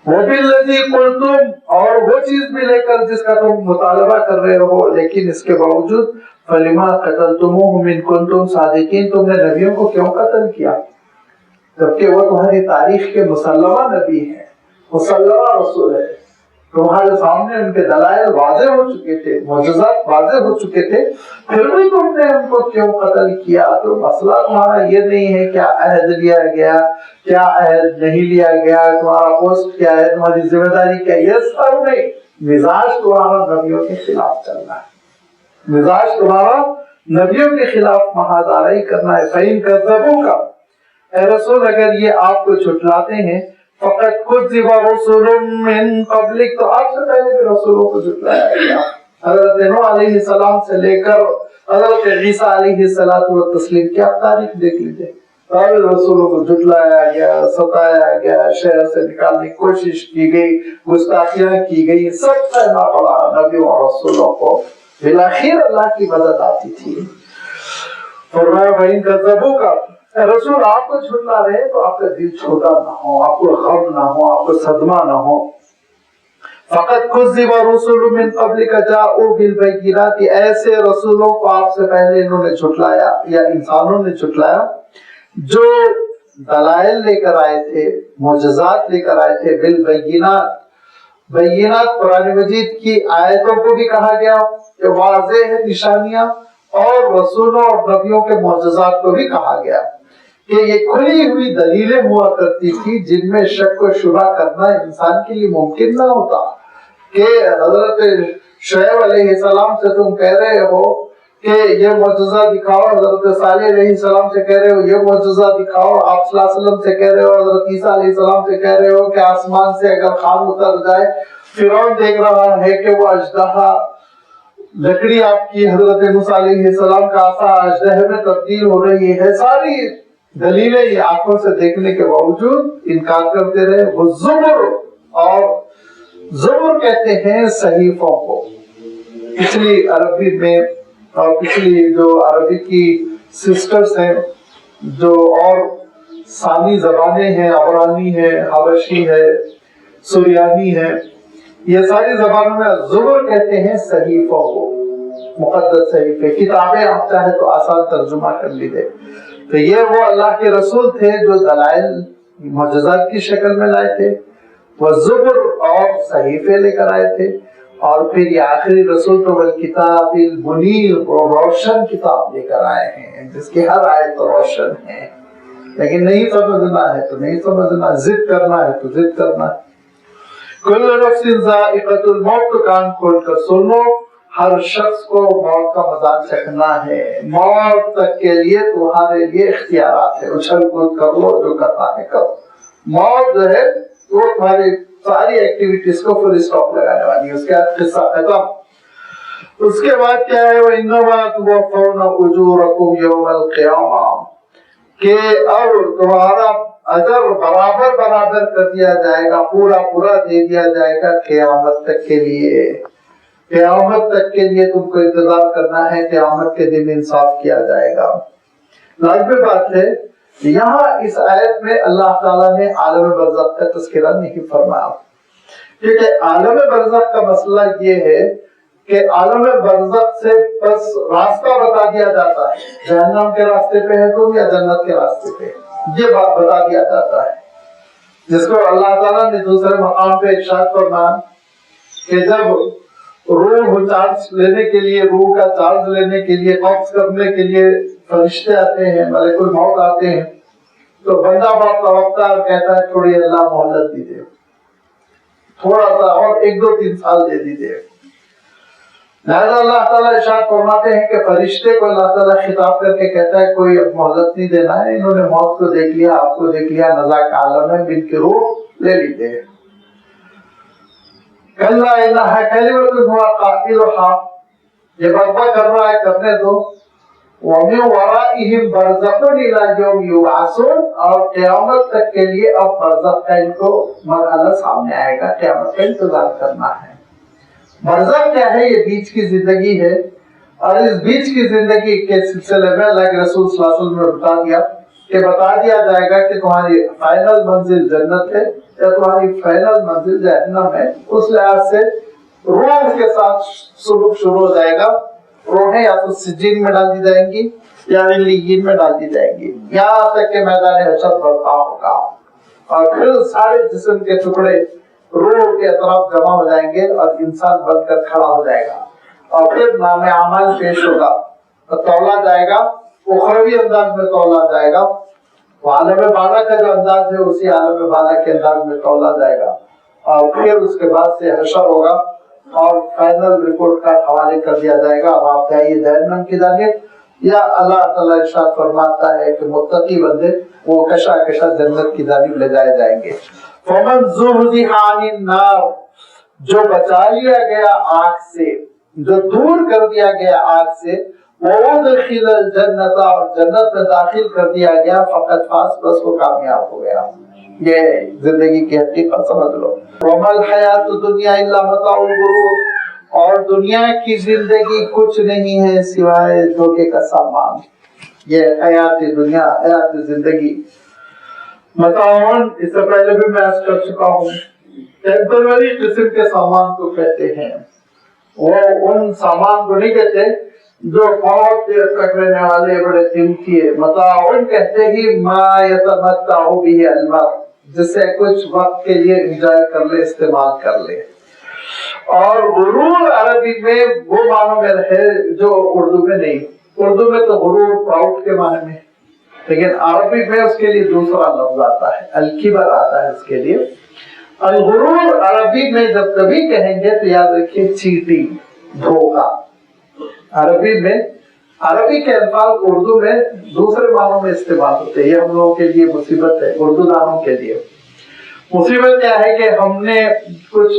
وبالذی قلتم، اور وہ چیز بھی لے کر جس کا تم مطالبہ کر رہے ہو، لیکن اس کے باوجود فلما قتلتموہم ان کنتم صادقین، تم نے نبیوں کو کیوں قتل کیا جبکہ وہ تمہاری تاریخ کے مسلمہ نبی ہیں، مسلمہ رسول ہے، تمہارے سامنے ان کے دلائل واضح ہو چکے تھے، معجزات واضح ہو چکے تھے، پھر بھی تم نے ان کو کیوں قتل کیا؟ تو مسئلہ تمہارا یہ نہیں ہے کیا عہد لیا گیا، کیا عہد نہیں لیا گیا، تمہارا پوسٹ کیا ہے، تمہاری ذمہ داری کیا ہے، یہ سب نہیں. مزاج تمہارا نبیوں کے خلاف چلنا ہے، مزاج تمہارا نبیوں کے خلاف محاذ آرائی کرنا ہے. فَإِن كَذَّبُوكَ، اے رسول اگر یہ آپ کو جھٹلاتے ہیں، فقط كُذِّبَ رُسُلٌ مِّن قَبْلِكَ، تو آپ سے پہلے بھی رسولوں کو جھٹلایا گیا. حضرت نوح علیہ السلام سے لے کر حضرت عیسیٰ علیہ السلام کی آپ تاریخ دیکھ لیجئے، سارے رسولوں کو جھٹلایا گیا، ستایا گیا، شہر سے نکالنے کی کوشش کی گئی، گستاخیاں کی گئی، سب سہنا پڑا نبیوں اور رسولوں کو. بالآخر اللہ کی مدد آتی تھی. فرمایا فَإِن كَذَّبُوكَ، رسول آپ کو جھٹلا رہے تو آپ کا دل چھوٹا نہ ہو، آپ کو غم نہ ہو، آپ کو صدمہ نہ ہو. فقط كُذِّبَ رُسُلٌ مِّن قَبْلِكَ جَاءُوا بِالْبَيِّنَاتِ، ایسے رسولوں کو آپ سے پہلے انہوں نے جھٹلایا یا انسانوں نے جھٹلایا جو دلائل لے کر آئے تھے، معجزات لے کر آئے تھے. بالبینات، بینات قرآن مجید کی آیتوں کو بھی کہا گیا کہ واضح ہے نشانیاں، اور رسولوں اور نبیوں کے معجزات کو بھی کہا گیا کہ یہ کھلی ہوئی دلیلیں ہوا کرتی تھی جن میں شک و شبہ کرنا انسان کے لیے ممکن نہ ہوتا. کہ حضرت شعیب علیہ السلام سے تم کہہ رہے ہو کہ یہ معجزہ دکھاؤ، حضرت صالح علیہ السلام سے کہہ رہے ہو یہ معجزہ دکھاؤ، آپ صلی اللہ علیہ وسلم سے کہہ رہے ہو، حضرت عیسیٰ علیہ السلام سے کہہ رہے ہو کہ آسمان سے اگر خان اتر جائے. فرعون دیکھ رہا ہے کہ وہ اژدہا، لکڑی آپ کی حضرت موسیٰ علیہ السلام کا عصا اژدہے میں تبدیل ہو رہی ہے، ساری دلیلیں یہ آنکھوں سے دیکھنے کے باوجود انکار کرتے رہے. وہ زبر، اور زبر کہتے ہیں صحیفوں کو. پچھلی عربی میں اور پچھلی جو عربی کی سسٹرز ہیں جو اور سامی زبانیں ہیں، عبرانی ہے، حبشی ہے، سریانی ہے، یہ ساری زبانوں میں زبر کہتے ہیں صحیفوں کو، مقدس صحیفے، کتابیں آپ چاہے تو آسان ترجمہ کر لیجئے. تو یہ وہ اللہ کے رسول تھے جو دلائل معجزات کی شکل میں لائے تھے، والزبر اور صحیفے لے کر آئے تھے، اور پھر یہ آخری رسول تو والکتاب المنیر، روشن کتاب لے کر آئے ہیں جس کی ہر آیت روشن ہے۔ لیکن نہیں سمجھنا ہے تو نہیں سمجھنا، ضد کرنا ہے تو ضد کرنا ہے۔ کل نفس ذائقۃ الموت، تو کان کھول کر سن لو، ہر شخص کو موت کا مذاق چکھنا ہے۔ موت تک کے لیے تمہارے لیے اختیارات ہے، اچھل کود کر لو، جو کرنا ہے کرو۔ موت جو ہے وہ تمہاری ساری ایکٹیویٹیز کو فل اسٹاپ لگانے والی ہے، اس کے بعد قصہ ختم۔ اس کے بعد کیا ہے، وَإِنَّمَا تُوَفَّوْنَ أُجُورَكُمْ يَوْمَ الْقِيَامَةِ، کہ اب تمہارا اجر برابر برابر کر دیا جائے گا، پورا پورا دے دیا جائے گا قیامت تک کے لیے۔ قیامت تک کے لیے تم کو انتظار کرنا ہے، قیامت کے دن انصاف کیا جائے گا۔ لازمی بات ہے، یہاں اس آیت میں اللہ تعالیٰ نے عالم برزخ کا تذکرہ نہیں فرمایا، کیونکہ عالم برزخ کا مسئلہ یہ ہے کہ عالم برزخ سے بس راستہ بتا دیا جاتا ہے، جہنم کے راستے پہ ہے تم یا جنت کے راستے پہ، یہ بات بتا دیا جاتا ہے، جس کو اللہ تعالیٰ نے دوسرے مقام پہ ارشاد فرمایا کہ جب روح چارج لینے کے لیے، روح کا چارج لینے کے لیے، قبض کرنے کے لیے فرشتے آتے ہیں، ملک الموت آتے ہیں، تو بندہ بہت توقع اور کہتا ہے تھوڑی اللہ مہلت دیجیے، تھوڑا سا اور 1-2-3 سال دے دیجیے۔ لہذا اللہ تعالیٰ ارشاد فرماتے ہیں کہ فرشتے کو اللہ تعالیٰ خطاب کر کے کہتا ہے کوئی اب مہلت نہیں دینا ہے، انہوں نے موت کو دیکھ لیا، آپ کو دیکھ لیا، نزا کا عالم ہے، بن کی روح لے لیتے ہیں۔ کلا انہا کلمۃ هو قائلها، یہ بابا کر رہا ہے، کرنے دو۔ وَمِن وَرَائِهِمْ بَرْزَخٌ إِلَى يَوْمِ يُبْعَثُونَ، اور قیامت تک کے لیے اب برزخ کا ان کو مرحلہ سامنے آئے گا، قیامت کا انتظار کرنا ہے۔ برزخ کیا ہے؟ یہ بیچ کی زندگی ہے، اور اس بیچ کی زندگی کے سلسلے میں اللہ کے رسول صلی اللہ علیہ وسلم نے بتا دیا جائے گا کہ تمہاری فائنل منزل جنت ہے یا تمہاری فائنل منزل جہنم ہے۔ اس لحاظ سے روح کے ساتھ سلوک شروع ہو جائے گا، روحیں یا تو سجین میں ڈال دی جائیں گی یا علیین میں ڈال دی جائیں گی، یہاں تک کہ میدان حشر برپا ہوگا، اور پھر سارے جسم کے ٹکڑے روح کے اطراف جمع ہو جائیں گے اور انسان بن کر کھڑا ہو جائے گا، اور پھر نام اعمال پیش ہوگا اور تولا جائے گا، اخروی انداز میں تولا جائے گا، عالم بالا کا جو انداز ہے اسی عالم بالا کے انداز میں تولا جائے گا، اور پھر اس کے بعد سے حشر ہوگا اور فائنل رپورٹ کا حوالے کر دیا جائے گا، اب آپ جائیے جہنم کی جانب، یا اللہ تعالیٰ ارشاد فرماتا ہے کہ متقی بندے وہ کشا کشا جنت کی جانب لے جائے جائیں گے۔ فمن زحزح عن النار، جو بچا لیا گیا آگ سے، جو دور کر دیا گیا آگ سے، وَأُدْخِلَ الْجَنَّةَ، اور جنت میں داخل کر دیا گیا، فقط فاز، بس وہ کامیاب ہو گیا۔ یہ زندگی کی حقیقت سمجھ لو۔ وَمَا الْحَيَاةُ الدُّنْيَا إِلَّا مَتَاعُ الْغُرُورِ، اور دنیا کی زندگی کچھ نہیں ہے سوائے دھوکے کا سامان۔ یہ حیات دنیا، حیات زندگی متاعن، اس سے پہلے بھی میں عرض کر چکا ہوں، ٹیمپرری قسم کے سامان کو کہتے ہیں۔ وہ ان سامان کو نہیں کہتے جو بہت دیر تک رہنے والے بڑے قیمتی ہے۔ متاعن کہتے ہی ما یتمتع به المرء، جسے کچھ وقت کے لیے انجوائے کر لے، استعمال کر لے۔ اور غرور عربی میں وہ معنوں میں ہے جو اردو میں نہیں۔ اردو میں تو غرور پراؤڈ کے معنی میں، لیکن عربی میں اس کے لیے دوسرا لفظ آتا ہے، الکبر آتا ہے اس کے لیے۔ الغرور عربی میں جب کبھی کہیں گے تو یاد رکھیے چیٹنگ، دھوکہ۔ عربی میں، عربی کے الفاظ اردو میں دوسرے معنوں میں استعمال ہوتے ہیں، یہ ہم لوگوں کے لیے مصیبت ہے، اردو دانوں کے لیے مصیبت کیا ہے کہ ہم نے کچھ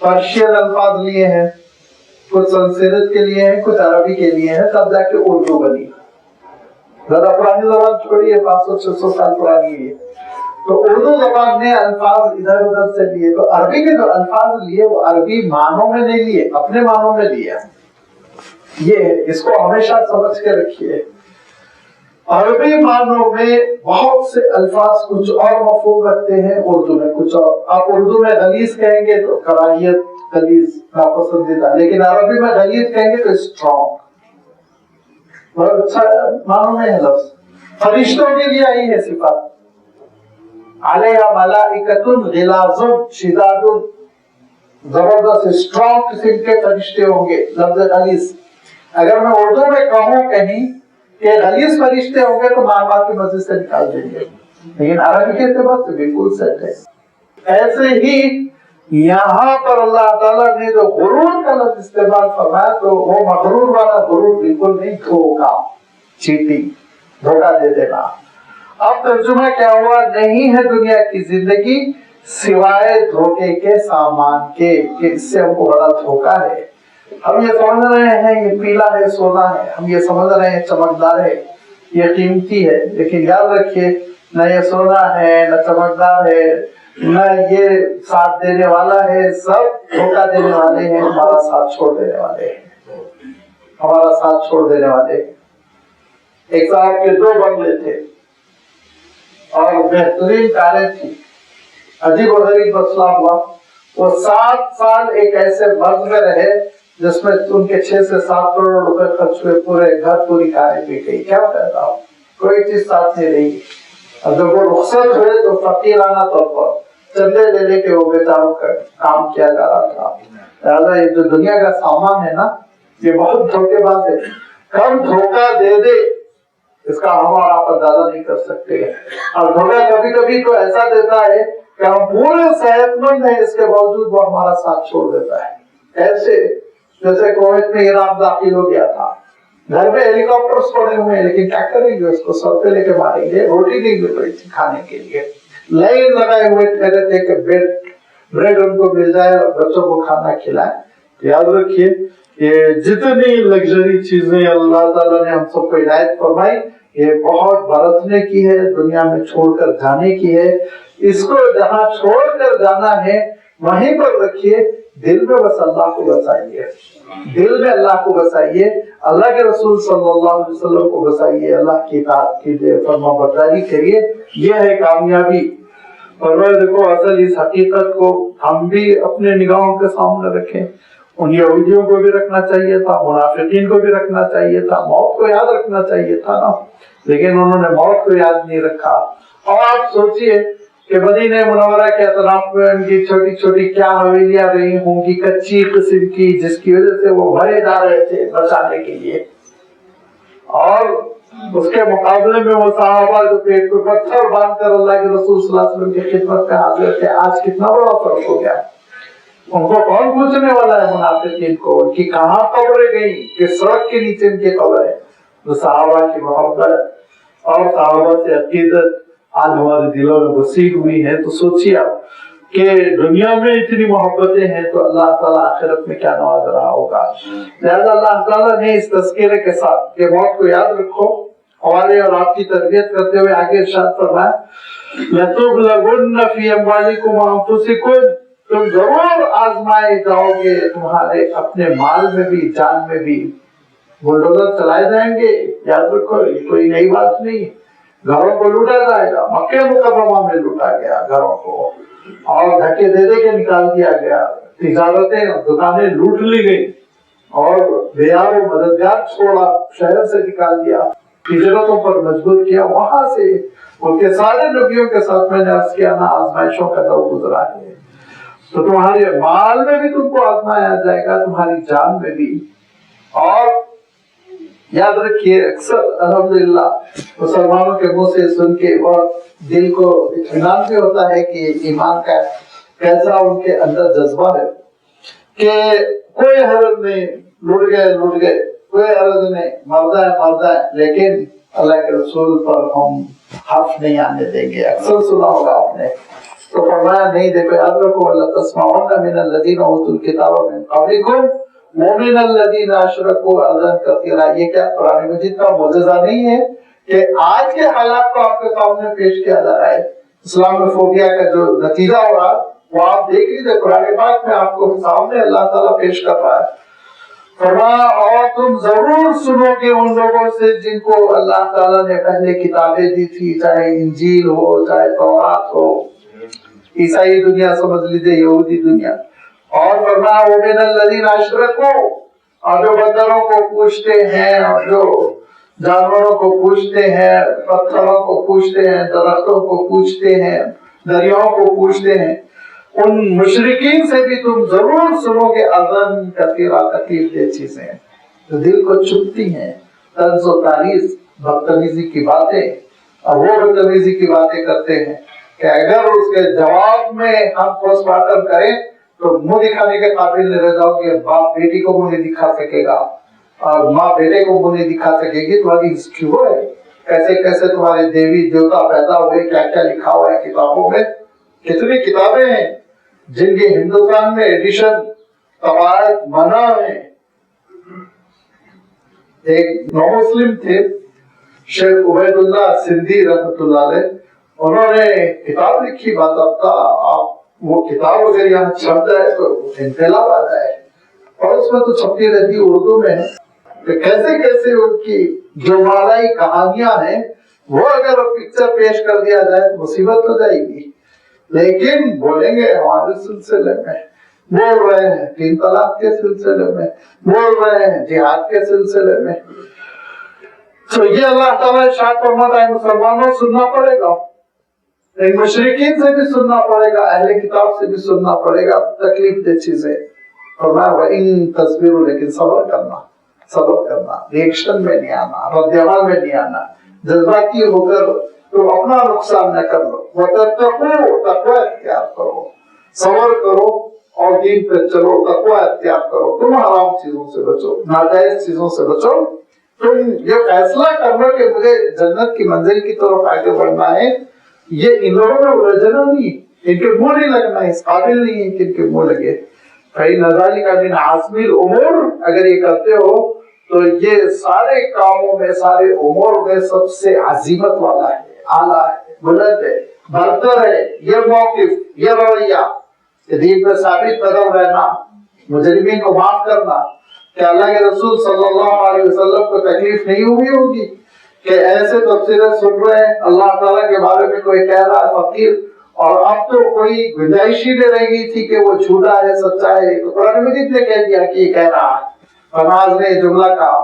پرشین الفاظ لیے ہیں، کچھ سنسکرت کے لیے ہیں، کچھ عربی کے لیے ہیں، تب جا کے اردو بنی۔ ذرا پرانی زبان چھوڑیے، 500-600 سال پرانی ہے، تو اردو زبان نے الفاظ ادھر ادھر سے لیے، تو عربی کے جو الفاظ لیے وہ عربی معنوں میں نہیں لیے، اپنے معنوں میں لیے۔ یہ اس کو ہمیشہ سمجھ کے رکھیے، عربی معنوں میں بہت سے الفاظ کچھ اور مفہوم رکھتے ہیں، اردو میں کچھ اور۔ آپ اردو میں غلیظ کہیں گے تو کراہیت، غلیظ، ناپسندیدہ، لیکن عربی میں غلیظ کہیں گے تو اسٹرانگ، بہت اچھا معنوں میں ہے لفظ۔ فرشتوں کے لیے آئی ہے صفات، علیہا ملائکۃ غلاظ شداد، زبردست اسٹرانگ قسم کے فرشتے ہوں گے. لفظ غلیظ اگر میں اردو میں کہوں کہیں کہ غلیظ فرشتے ہوں گے تو مار کی مسجد سے نکال دیں گے، لیکن عربی کے اعتبار سے بالکل سچ ہے. ایسے ہی یہاں پر اللہ تعالیٰ نے جو غرور کا لفظ استعمال فرمایا تو وہ مغرور والا غرور بالکل نہیں، دھوکا، چیٹنگ، دھوکا دے دینا. اب ترجمہ کیا ہوا؟ نہیں ہے دنیا کی زندگی سوائے دھوکے کے سامان کے، کہ اس سے ہم کو بڑا دھوکا ہے. ہم یہ سمجھ رہے ہیں یہ پیلا ہے سونا ہے، ہم یہ سمجھ رہے ہیں چمکدار ہے، یہ قیمتی ہے، لیکن یاد رکھیے نہ یہ سونا ہے نہ چمکدار ہے نہ یہ ساتھ دینے والا ہے، سب دھوکا دینے والے ہیں، ہمارا ساتھ چھوڑ دینے والے ہیں، ہمارا ساتھ چھوڑ دینے والے ہیں. ایک صاحب کے 2 بنگلے تھے اور بہترین کاریں تھی. عجیب و غریب مسئلہ ہوا، وہ 7 سال ایک ایسے مرض میں رہے جس میں ان کے 6 سے 7 کروڑ روپے خرچ ہوئے، پورے گھر پوری کاریں پی گئی. کیا فائدہ ہو، کوئی چیز ساتھ نہیں رہی. اور جب وہ رخصت ہوئے تو فقیرانہ طور پر چندے لے لے کے وہ بیچاروں کا کام کیا جا رہا تھا. لہٰذا یہ جو دنیا کا سامان ہے نا یہ بہت دھوکے باز ہے. کم دھوکا دے دے اس کا ہم اور آپ اندازہ نہیں کر سکتے. اور دھوکا کبھی کبھی تو ایسا دیتا ہے کہ ہم پورے صحت مند ہیں، اس کے باوجود وہ ہمارا ساتھ چھوڑ دیتا ہے. ایسے جیسے کوویڈ میں عراق داخل ہو گیا تھا، گھر میں ہیلی کاپٹرز پڑے ہوئے ہیں لیکن کیا کریں گے، اس کو سر پہ لے کے ماریں گے. روٹی نہیں مل رہی تھی کھانے کے لیے، لائن لگائے ہوئے ٹھہرے تھے کہ بریڈ ان کو مل جائے اور بچوں کو کھانا کھلائے. یاد رکھیے یہ جتنی لگژری چیزیں اللہ تعالیٰ نے ہم سب کو عنایت فرمائی یہ بہت برتنے کی ہے، دنیا میں چھوڑ کر جانے کی ہے. اس کو جہاں چھوڑ کر جانا ہے وہیں پر رکھیے، دل میں بس اللہ کو بسائیے، دل میں اللہ کو بسائیے، اللہ کے رسول صلی اللہ علیہ وسلم کو بسائیے، اللہ کی اطاعت کیجیے، فرما برداری کریے. یہ ہے کامیابی. اور دیکھو اصل اس حقیقت کو ہم بھی اپنے نگاہوں کے سامنے رکھیں. ان یہودیوں کو بھی رکھنا چاہیے تھا، منافقین کو بھی رکھنا چاہیے تھا، موت کو یاد رکھنا چاہیے تھا نا، لیکن انہوں نے موت کو یاد نہیں رکھا. اور آپ سوچئے کہ مدینہ منورہ کے اطراف میں ان کی چھوٹی چھوٹی کیا حویلیاں رہی ہوں گی کچی قسم کی، جس کی وجہ سے وہ بھرے جا رہے تھے بچانے کے لیے. اور اس کے مقابلے میں وہ صحابہ جو پیٹ پہ پتھر باندھ کر اللہ کے رسول صلی اللہ علیہ وسلم کی خدمت میں حاضر تھے، آج کتنا بڑا فرق ہو گیا. ان کو کون پوچھنے والا ہے منافقین کو، ان کی کہاں قبریں گئی، کس سڑک کے نیچے ان کی قبر ہے. تو صحابہ کی محبت اور صحابہ سے عقیدت آج ہمارے دلوں میں وسیع ہوئی ہے. تو سوچیے آپ کہ دنیا میں اتنی محبتیں ہیں تو اللہ تعالیٰ آخرت میں کیا نواز رہا ہوگا. لہذا اللہ تعالیٰ نے اس تذکرے کے ساتھ کہ موت کو یاد رکھو ہمارے اور آپ کی تربیت کرتے ہوئے آگے ارشاد فرمایا لَتُبْلَغُنَّ فِي أَمْوَالِكُمْ وَأَنفُسِكُمْ، تم ضرور آزمائے جاؤ گے تمہارے اپنے مال میں بھی جان میں بھی. بلڈوزر چلائے جائیں گے، یاد رکھو یہ کوئی نئی بات نہیں. گھروں کو لوٹا جائے گا، مکہ مکرمہ میں لوٹا گیا گھروں کو اور دھکے دے دے کے نکال دیا گیا. تجارتیں دکانیں لوٹ لی گئی اور دیار و مددگار چھوڑا، شہر سے نکال دیا، ہجرتوں پر مجبور کیا. وہاں سے ان کے سارے نبیوں کے ساتھ میں نے عرض کیا نا آزمائشوں کا دور گزرا ہے. تو تمہارے مال میں بھی تم کو آزمایا جائے گا، تمہاری جان میں بھی. اور یاد رکھیے اکثر الحمدللہ مسلمانوں کے منہ سے سن کے اور دل کو اطمینان بھی ہوتا ہے کہ ایمان کا کیسا ان کے اندر جذبہ ہے کہ کوئی حرض نہیں، لوٹ گئے، کوئی حرض نہیں، مردہ ہے، لیکن اللہ کے رسول پر ہم حرف نہیں آنے دیں گے. اکثر سنا ہوگا آپ نے. تو فرمایا نہیں، دیکھو یاد رکھو وَلَا تَسْمَعُنَّ مِنَ الَّذِينَ أُوتُوا الْكِتَابَ مِنْ قَبْلِكُمْ وَمِنَ الَّذِينَ أَشْرَكُوا أَذًى كَثِيرًا. یہ کیا قرآن مجید کا معجزہ نہیں ہے کہ آج کے حالات کو آپ کے سامنے پیش کیا جا رہا ہے. اسلاموفوبیا کا جو نتیجہ ہو رہا وہ آپ دیکھ لیجیے قرآن پاک میں آپ کو سامنے اللہ تعالیٰ پیش کر رہا ہے. فرمایا اور تم ضرور سنو گے ان لوگوں سے جن کو اللہ تعالیٰ نے پہلے کتابیں دی تھی، چاہے انجیل ہو چاہے تورات ہو. عیسائی دنیا سمجھ لیجیے، یہودی دنیا. اور فرمایا وَمِنَ الَّذِينَ أَشْرَكُوا، اور جو بندروں کو پوچھتے ہیں اور جو جانوروں کو پوچھتے ہیں، پتھروں کو پوچھتے ہیں، درختوں کو پوچھتے ہیں، دریاؤں کو پوچھتے ہیں، ان مشرکین سے بھی تم ضرور سنو گے اذن کثیرہ، تکلیف دہ چیزیں جو دل کو چبھتی ہیں، طنز و تاریخ، بدتمیزی کی باتیں، اور وہ بدتمیزی کی باتیں کرتے ہیں کہ اگر اس کے جواب میں ہم پوسٹ مارٹم کریں تو منہ دکھانے کے قابل نہیں رہ جاؤ گے، باپ بیٹی کو منہ نہیں دکھا سکے گا اور ماں بیٹے کو منہ نہیں دکھا سکے گی، تمہاری کیوں ہے، کیسے کیسے تمہارے دیوی دیوتا پیدا ہوئے، کیا کیا لکھا ہوا ہے کتابوں میں، کتنی کتابیں ہیں جن کے ہندوستان میں ایڈیشن قواعد منع ہے۔ ایک نو مسلم تھے شیخ عبید اللہ سندھی رحمۃ اللہ علیہ، انہوں نے کتاب لکھی باضابطہ، آپ وہ کتاب اگر یہاں چھپ جائے تو انقلاب آ جائے، اور اس میں تو چھپتی رہتی اردو میں ہے کہ کیسے کیسے ان کی جو مالائی کہانیاں ہیں وہ اگر پکچر پیش کر دیا جائے تو مصیبت ہو جائے گی، لیکن بولیں گے ہمارے سلسلے میں، بول رہے ہیں 3 طلاق کے سلسلے میں، بول رہے ہیں جہاد کے سلسلے میں، تو یہ اللہ تعالیٰ ارشاد فرماتا ہے مسلمانوں سننا پڑے گا، مشرکین سے بھی سننا پڑے گا، اہل کتاب سے بھی سننا پڑے گا تکلیف دہ چیزیں، فرمایا وَإِن تَصْبِرُوا، لیکن صبر کرنا، ریئیکشن میں نہیں آنا، رد عمل میں نہیں آنا، جذباتی ہو کر تو اپنا نقصان نہ کر لو، وَتَتَّقُوا، تقوی اختیار کرو، صبر کرو اور دین پہ چلو، تقوی اختیار کرو، تم حرام چیزوں سے بچو، ناجائز چیزوں سے بچو، تم یہ فیصلہ کرنا کہ مجھے جنت کی منزل کی طرف آگے بڑھنا ہے، یہ ان لوگوں میں الجھنا نہیں، ان کے منہ نہیں لگنا، اس قابل نہیں ہے کہ ان کے منہ لگے۔ فَإِنَّ ذَلِكَ مِنْ عَزْمِ الْأُمُورِ، اگر یہ کرتے ہو تو یہ سارے کاموں میں، سارے امور میں سب سے عظیمت والا ہے، اعلیٰ ہے، بلند ہے، برتر ہے یہ موقف، یہ رویہ کہ دین پر ثابت قدم رہنا، مجرمین کو معاف کرنا۔ کہ اللہ کے رسول صلی اللہ علیہ وسلم کو تکلیف نہیں ہوئی ہوگی کہ ایسے تفسیریں سن رہے ہیں، اللہ تعالیٰ کے بارے میں کوئی کہہ رہا ہے فقیر، اور اب تو کوئی گنجائش ہی نہیں رہ گئی تھی کہ وہ جھوٹا ہے سچا ہے، تو قرآن مجید نے کہہ دیا کہ یہ کہہ رہا ہے، فناز نے جملہ کہا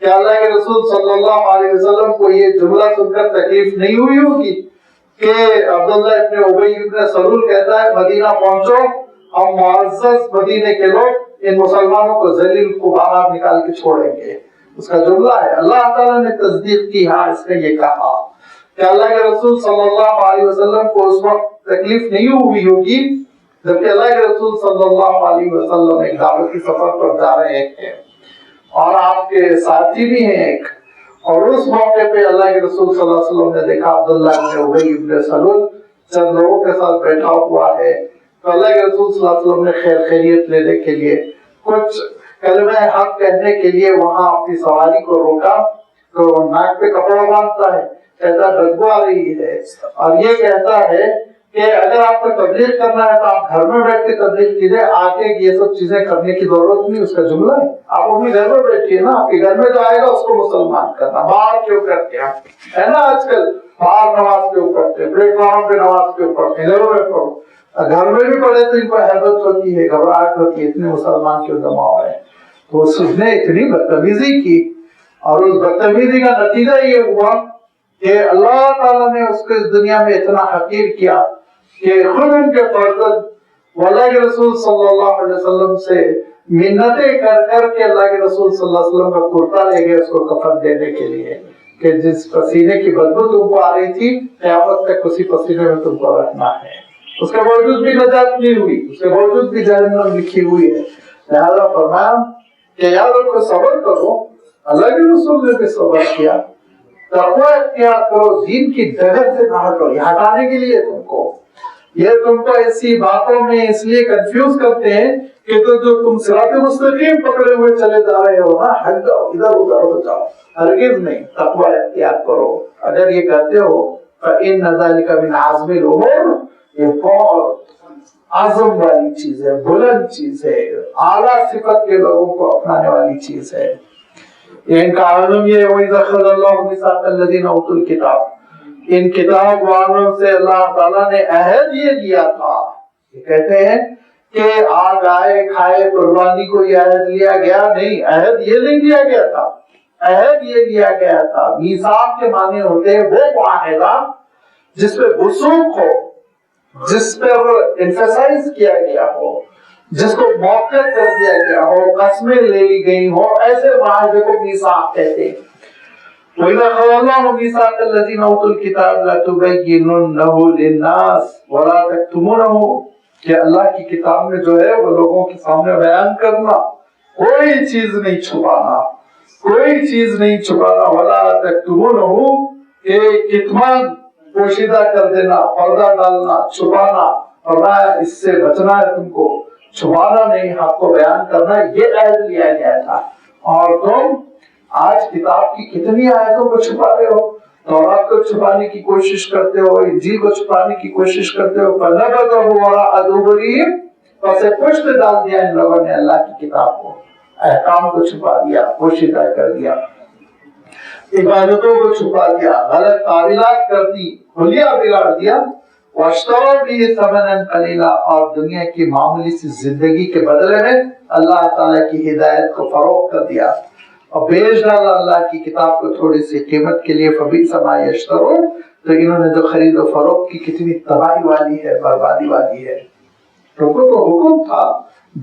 کہ اللہ کے رسول صلی اللہ علیہ وسلم کو یہ جملہ سن کر تکلیف نہیں ہوئی ہوگی کہ عبداللہ ابن ابی ابن سلول کہتا ہے مدینہ پہنچو، ہم معزز مدینے کے لوگ ان مسلمانوں کو ذلیل کو باہر نکال کے چھوڑیں گے، اس کا جملہ ہے، اللہ تعالیٰ نے تصدیق کی، ہاں اس نے یہ کہا کہ اللہ کے رسول صلی اللہ علیہ وسلم کو اس وقت تکلیف نہیں ہوئی ہوگی جبکہ اللہ کے رسول صلی اللہ علیہ وسلم ایک دعوتی سفر پر جا رہے ہیں اور آپ کے ساتھی بھی ہیں ایک، اور اس موقع پہ اللہ کے رسول صلی اللہ علیہ وسلم نے دیکھا عبداللہ ابن ابی ابن سلول چند لوگوں کے ساتھ بیٹھا ہوا ہے، تو اللہ کے رسول صلی اللہ علیہ وسلم نے خیر خیریت لینے کے لیے، کچھ کلمہ حق کہنے کے لیے وہاں اپنی سواری کو روکا، تو ناک پہ کپڑا باندھتا ہے، کہتا ہے بدبو آ رہی ہے، اور یہ کہتا ہے کہ اگر آپ کو تبلیغ کرنا ہے تو آپ گھر میں بیٹھ کے تبلیغ کیجئے، آگے یہ سب چیزیں کرنے کی ضرورت نہیں، اس کا جملہ ہے، آپ اپنے گھر میں بیٹھیے نا، آپ کے گھر میں جو آئے گا اس کو مسلمان کرنا، باہر کیوں کرتے ہیں ہے نا، آج کل باہر نماز کیوں پڑھتے ہیں، پلیٹ فارم پہ نماز کیوں پڑھتے ہیں، گھروں میں پڑھو، گھر میں بھی پڑھے تو ان کو حیبت ہوتی ہے، گھبراہٹ ہوتی ہے، اتنے مسلمان کیوں جمع ہو رہے ہیں، تو اس نے اتنی بدتمیزی کی، اور اس بدتمیزی کا نتیجہ یہ ہوا کہ اللہ تعالیٰ نے اس کو اس دنیا میں اتنا حقیر کیا کہ خود ان کے فرزند اللہ کے رسول صلی اللہ علیہ وسلم سے منتیں کر کر کے اللہ کے رسول صلی اللہ علیہ وسلم کا کرتا لے گئے اس کو کفن دینے کے لیے کہ جس پسینے کی بدبو تم کو آ رہی تھی قیامت تک اسی پسینے میں تم کو رکھنا ہے، اس کے باوجود بھی نجات نہیں ہوئی، اس کے باوجود بھی جہنم لکھی ہوئی ہے، لہذا فرمایا کہ یاد رکھو صبر کرو، اللہ کے رسول نے بھی صبر کیا، تقوی اختیار کرو، دین کی ڈگر سے نہ ہٹو، یہ ہٹانے کے لیے تم کو ایسی باتوں میں اس لیے کنفیوز کرتے ہیں کہ تو جو تم صراط مستقیم پکڑے ہوئے چلے جا رہے ہو نا، ہٹ جاؤ، ادھر ادھر ہو جاؤ، ہرگز نہیں، تقوی اختیار کرو، اگر یہ کرتے ہو فَإِنَّ ذَلِكَ مِنْ عَزْمِ الْأُمُورِ، یہ بہت عزم والی چیز ہے، بلند چیز ہے، اعلیٰ صفت کے لوگوں کو اپنانے والی چیز ہے۔ ان کا عالم یہ وَإِذَا أَخَذَ اللَّهُ مِيثَاقَ الَّذِينَ أُوتُوا الْكِتَابَ، ان کتاب والوں سے اللہ تعالیٰ نے عہد یہ لیا تھا، یہ کہتے ہیں کہ آگ آئے کھائے قربانی کو یہ عہد لیا گیا، نہیں، عہد یہ نہیں لیا گیا تھا، عہد یہ لیا گیا تھا، میثاق کے معنی ہوتے ہیں وہ معاہدہ جس پہ وثوق ہو، جس پر emphasize کیا گیا ہو، جس کو موقع کر دیا گیا ہو، قسمیں لے لی گئی ہو، ایسے معاہدے کو میثاق کہتے ہیں۔ وَإِذَا أَخَذَ اللَّهُ مِيثَاقَ الَّذِينَ أُوتُوا الْكِتَابَ لَتُبَيِّنُنَّهُ لِلنَّاسِ وَلَا تَكْتُمُونَهُ کہ اللہ کی کتاب میں جو ہے وہ لوگوں کے سامنے بیان کرنا، کوئی چیز نہیں چھپانا، کوئی چیز نہیں چھپانا، وَلَا تَكْتُمُونَهُ کہ کتمان پوشیدہ کر دینا، پردہ ڈالنا، چھپانا، فرمایا اس سے بچنا ہے تم کو، چھپانا نہیں، حق کو بیان کرنا، یہ عہد لیا گیا تھا۔ اور تم آج کتاب کی کتنی آیتوں کو چھپا رہے ہو، تورات کو چھپانے کی کوشش کرتے ہو، انجیل کو چھپانے کی کوشش کرتے ہو، فَنَبَذَهُ وَرَاءَ ظُهُورِهِمْ پس پشت ڈال دیا ان لوگوں نے اللہ کی کتاب کو، احکام کو چھپا دیا، پوشیدہ کر دیا، عبادتوں کو چھپا دیا، غلط تعویلات کر دی، حلیہ بگاڑ دیا، وَاشْتَرَوْا بِهِ ثَمَنًا قَلِيلًا اور دنیا کی معمولی سی زندگی کے بدلے میں اللہ تعالیٰ کی ہدایت کو فروخت کر دیا اور بیچ ڈالا اللہ کی کتاب کو تھوڑی سی قیمت کے لیے، فَبِئْسَ مَا يَشْتَرُونَ تو انہوں نے جو خرید و فروخت کی کتنی تباہی والی ہے، بربادی والی ہے۔ لوگوں کو حکم تھا،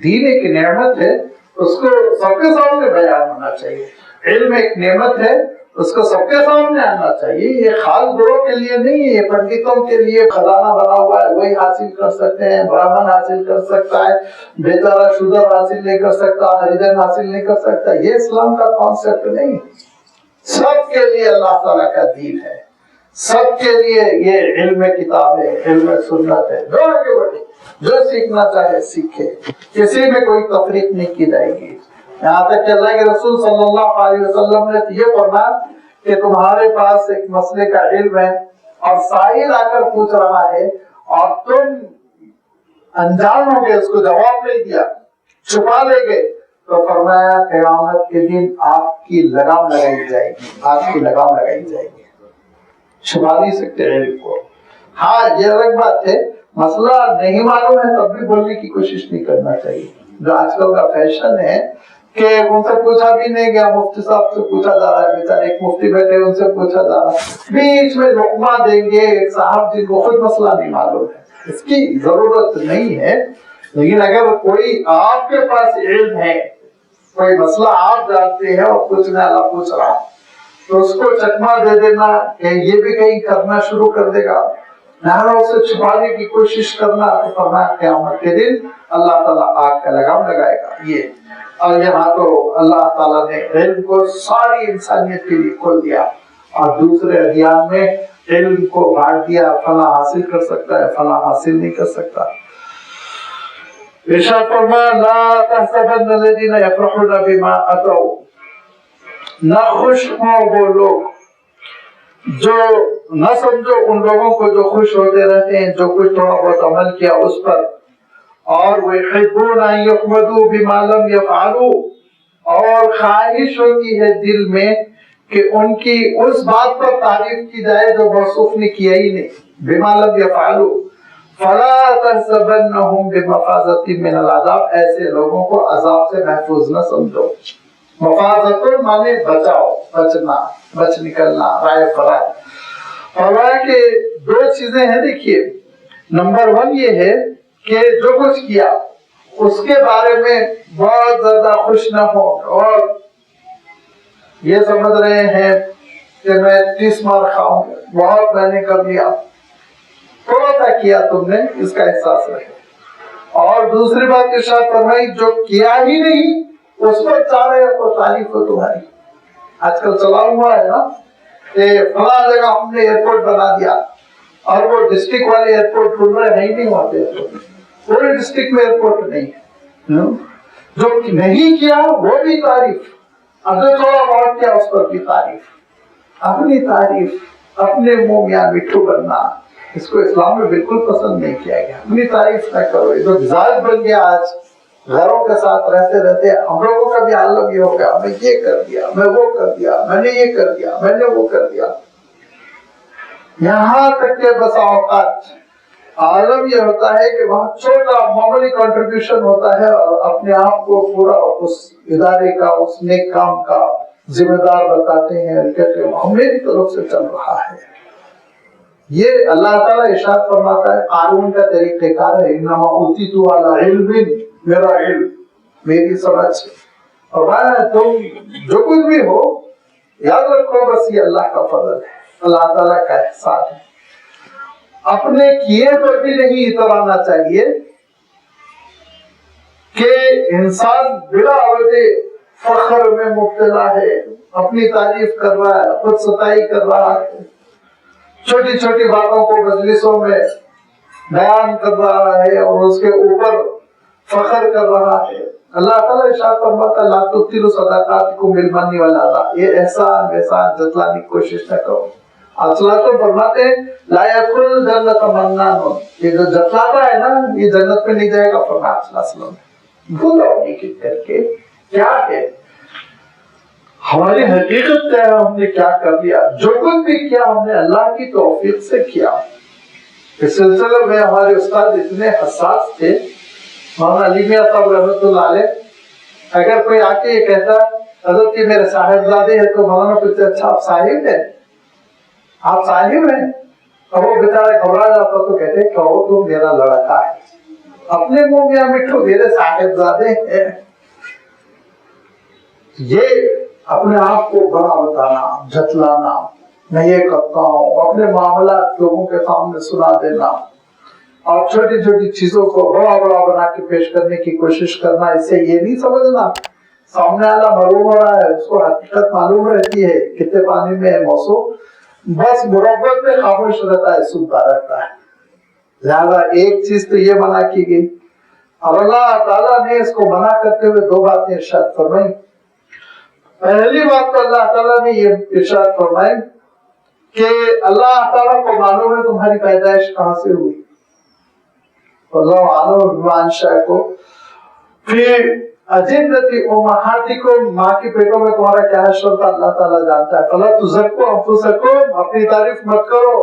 دین ایک نعمت ہے، اس کو سب کے سامنے بیان ہونا چاہیے، علم ایک نعمت ہے، اس کو سب کے سامنے آنا چاہیے، یہ خاص گروہ کے لیے نہیں ہے، یہ پنڈتوں کے لیے خزانہ بنا ہوا ہے، وہی حاصل کر سکتے ہیں، براہمن حاصل کر سکتا ہے، بیچارہ شودر حاصل نہیں کر سکتا، ہریجن حاصل نہیں کر سکتا، یہ اسلام کا کانسیپٹ نہیں ہے۔ سب کے لیے اللہ تعالیٰ کا دین ہے، سب کے لیے یہ علم کتاب ہے، علم سنت ہے، جو آگے بڑھے، جو سیکھنا چاہے سیکھے، کسی میں کوئی تفریق نہیں کی جائے گی۔ یہاں تک کہ اللہ کے رسول صلی اللہ علیہ وسلم نے یہ فرمایا کہ تمہارے پاس ایک مسئلے کا علم ہے اور سائل آ کر پوچھ رہا ہے اور تم انجان ہو گئے، اس کو جواب نہیں دیا، چھپا لے گئے، تو فرمایا قیامت کے دن آپ کی لگام لگائی جائے گی، آپ کی لگام لگائی جائے گی، چھپا نہیں سکتے علم کو۔ ہاں یہ الگ بات ہے، مسئلہ نہیں معلوم ہے تب بھی بولنے کی کوشش نہیں کرنا چاہیے، جو آج کل کا فیشن ہے کہ ان سے پوچھا بھی نہیں گیا، مفتی صاحب سے پوچھا جا رہا ہے، بیچارے ایک مفتی بیٹھے ان سے پوچھا جا رہا ہے، بیچ میں لقمہ دیں گے ایک صاحب جن کو خود مسئلہ نہیں معلوم ہے، اس کی ضرورت نہیں ہے۔ لیکن اگر کوئی آپ کے پاس علم ہے، کوئی مسئلہ آپ جانتے ہیں اور پوچھنے والا پوچھ رہا تو اس کو چکما دے دینا کہ یہ بھی کہیں کرنا شروع کر دے گا، نہ اسے چھپانے کی کوشش کرنا، تو فرمایا قیامت کے دن اللہ تعالیٰ آگ کا لگام لگائے گا۔ یہ اور یہاں تو اللہ تعالیٰ نے علم کو ساری انسانیت کے لیے کھول دیا اور دوسرے ادیان میں علم کو بانٹ دیا، فلاں حاصل کر سکتا ہے، فلاں حاصل نہیں کر سکتا۔ ارشاد فرمایا لا تحسبن الذین یفرحون بما اتوا، نہ خوش ہوں وہ لوگ جو، نہ سمجھو ان لوگوں کو جو خوش ہوتے رہتے ہیں جو کچھ تھوڑا بہت عمل کیا اس پر، اور وَيُحِبُّونَ أَن يُحْمَدُوا بِمَا لَمْ يَفْعَلُوا اور خواہش ہوتی ہے دل میں کہ ان کی اس بات پر تعریف کی جائے جو موصوف نے کیا ہی نہیں، بِمَا لَمْ يَفْعَلُوا فَلَا تَحْسَبَنَّهُمْ بِمَفَازَةٍ مِّنَ الْعَذَابِ ایسے لوگوں کو عذاب سے محفوظ نہ سمجھو۔ مفازت مانے بچاؤ، بچنا، بچ نکلنا، رائے فرار۔ فرمایا کہ دو چیزیں ہیں، دیکھیے نمبر 1 یہ ہے کہ جو کچھ کیا اس کے بارے میں بہت زیادہ خوش نہ ہو اور یہ سمجھ رہے ہیں کہ میں 30 مار کھاؤں، بہت میں نے کر لیا، تھوڑا سا کیا تم نے، اس کا احساس رہے۔ اور دوسری بات ارشاد فرمائی جو کیا ہی نہیں اس پر چاہ رہے ہو تعریف ہو تمہاری۔ آج کل چلا ہوا ہے نا کہ فلاں جگہ ہم نے ایئرپورٹ بنا دیا اور وہ ڈسٹرکٹ والے ایئرپورٹ ڈھونڈ رہے ہیں، نہیں ہوتے، پورے ڈسٹرکٹ میں ایئرپورٹ نہیں ہے، جو نہیں کیا وہ بھی تعریف، اب جو تھوڑا بہت کیا اس پر بھی تعریف، اپنی تعریف، اپنے منہ میاں مٹھو بننا، اس کو اسلام میں بالکل پسند نہیں کیا گیا۔ اپنی تعریف نہ کرو، یہ جو مزاج بن گیا آج گھروں کے ساتھ رہتے رہتے ہم لوگوں کا بھی عالم یہ ہو گیا، میں یہ کر دیا، میں وہ کر دیا، میں نے یہ کر دیا، میں نے وہ کر دیا، یہاں تک کہ بسا اوقات عالم یہ ہوتا ہے کہ بہت چھوٹا معمولی کنٹریبیوشن ہوتا ہے اور اپنے آپ کو پورا اس ادارے کا، اس نیک کام کا ذمہ دار بتاتے ہیں، کہتے ہیں میری طرف سے چل رہا ہے۔ یہ اللہ تعالیٰ ارشاد فرماتا ہے قارون کا طریقہ کار ہے انما اوتیتو علی علم، میرا علم، میری سمجھ، اور تم جو کچھ بھی ہو یاد رکھو بس یہ اللہ کا فضل ہے، اللہ تعالیٰ کا احسان ہے۔ اپنے کیے پر بھی نہیں اترانا چاہیے کہ انسان بلا وجہ فخر میں مبتلا ہے، اپنی تعریف کر رہا ہے، خود ستائی کر رہا ہے، چھوٹی چھوٹی باتوں کو مجلسوں میں بیان کر رہا ہے اور اس کے اوپر فخر کر رہا ہے۔ اللہ تعالیٰ ارشاد فرماتا ہے لا تبطلوا صدقاتکم بالمن والعذى، یہ احسان وحسان جتلانے کی کوشش نہ کرو۔ اللہ تو فرماتے ہیں لا يدخل الجنة منان، یہ جو جتلاتا ہے نا یہ جنت میں نہیں جائے گا، فرمایا صلی اللہ علیہ وسلم۔ بھول جاؤ یہ کر کے کیا ہے ہماری حقیقت کیا ہے، ہم نے کیا کر لیا، جو کچھ بھی کیا ہم نے اللہ کی توفیق سے کیا۔ اس سلسلے میں ہمارے استاد اتنے حساس تھے، مولانا علی میاں صاحب رحمۃ اللہ علیہ، اگر کوئی آ کے یہ کہتا حضرت یہ میرے صاحبزادے ہیں تو مولانا پوچھتے اچھا آپ صاحب ہیں، آپ صاحب ہیں؟ اور وہ بیچارہ گھبرا جاتا تو کہتے کہو تو میرا لڑکا ہے، اپنے منہ میں مٹھو میرے صاحبزادے ہیں۔ یہ اپنے آپ کو بڑا بتانا، جھٹلانا، میں یہ کرتا ہوں، اپنے معاملات لوگوں کے سامنے سنا دینا اور چھوٹی چھوٹی چیزوں کو بڑا بڑا بنا کے پیش کرنے کی کوشش کرنا، اس سے یہ نہیں سمجھنا سامنے والا معلوم ہو رہا ہے، اس کو حقیقت معلوم رہتی ہے کتنے پانی میں ہے موضوع، بس مربت میں خاموش رہتا ہے، سنتا رہتا ہے۔ لہذا ایک چیز تو یہ منع کی گئی، اور اللہ تعالیٰ نے اس کو منع کرتے ہوئے دو باتیں ارشاد فرمائی۔ پہلی بات تو اللہ تعالیٰ نے یہ ارشاد فرمائی کہ اللہ تعالیٰ کو معلوم ہے تمہاری پیدائش کہاں سے ہوئی، اللہ عالم بما انشأکم فی اجنۃ امہاتکم، ماں کے پیٹوں میں تمہارا کیا حشر تھا اللہ تعالیٰ جانتا ہے۔ فلا تزکوا انفسکم، اپنی تعریف مت کرو،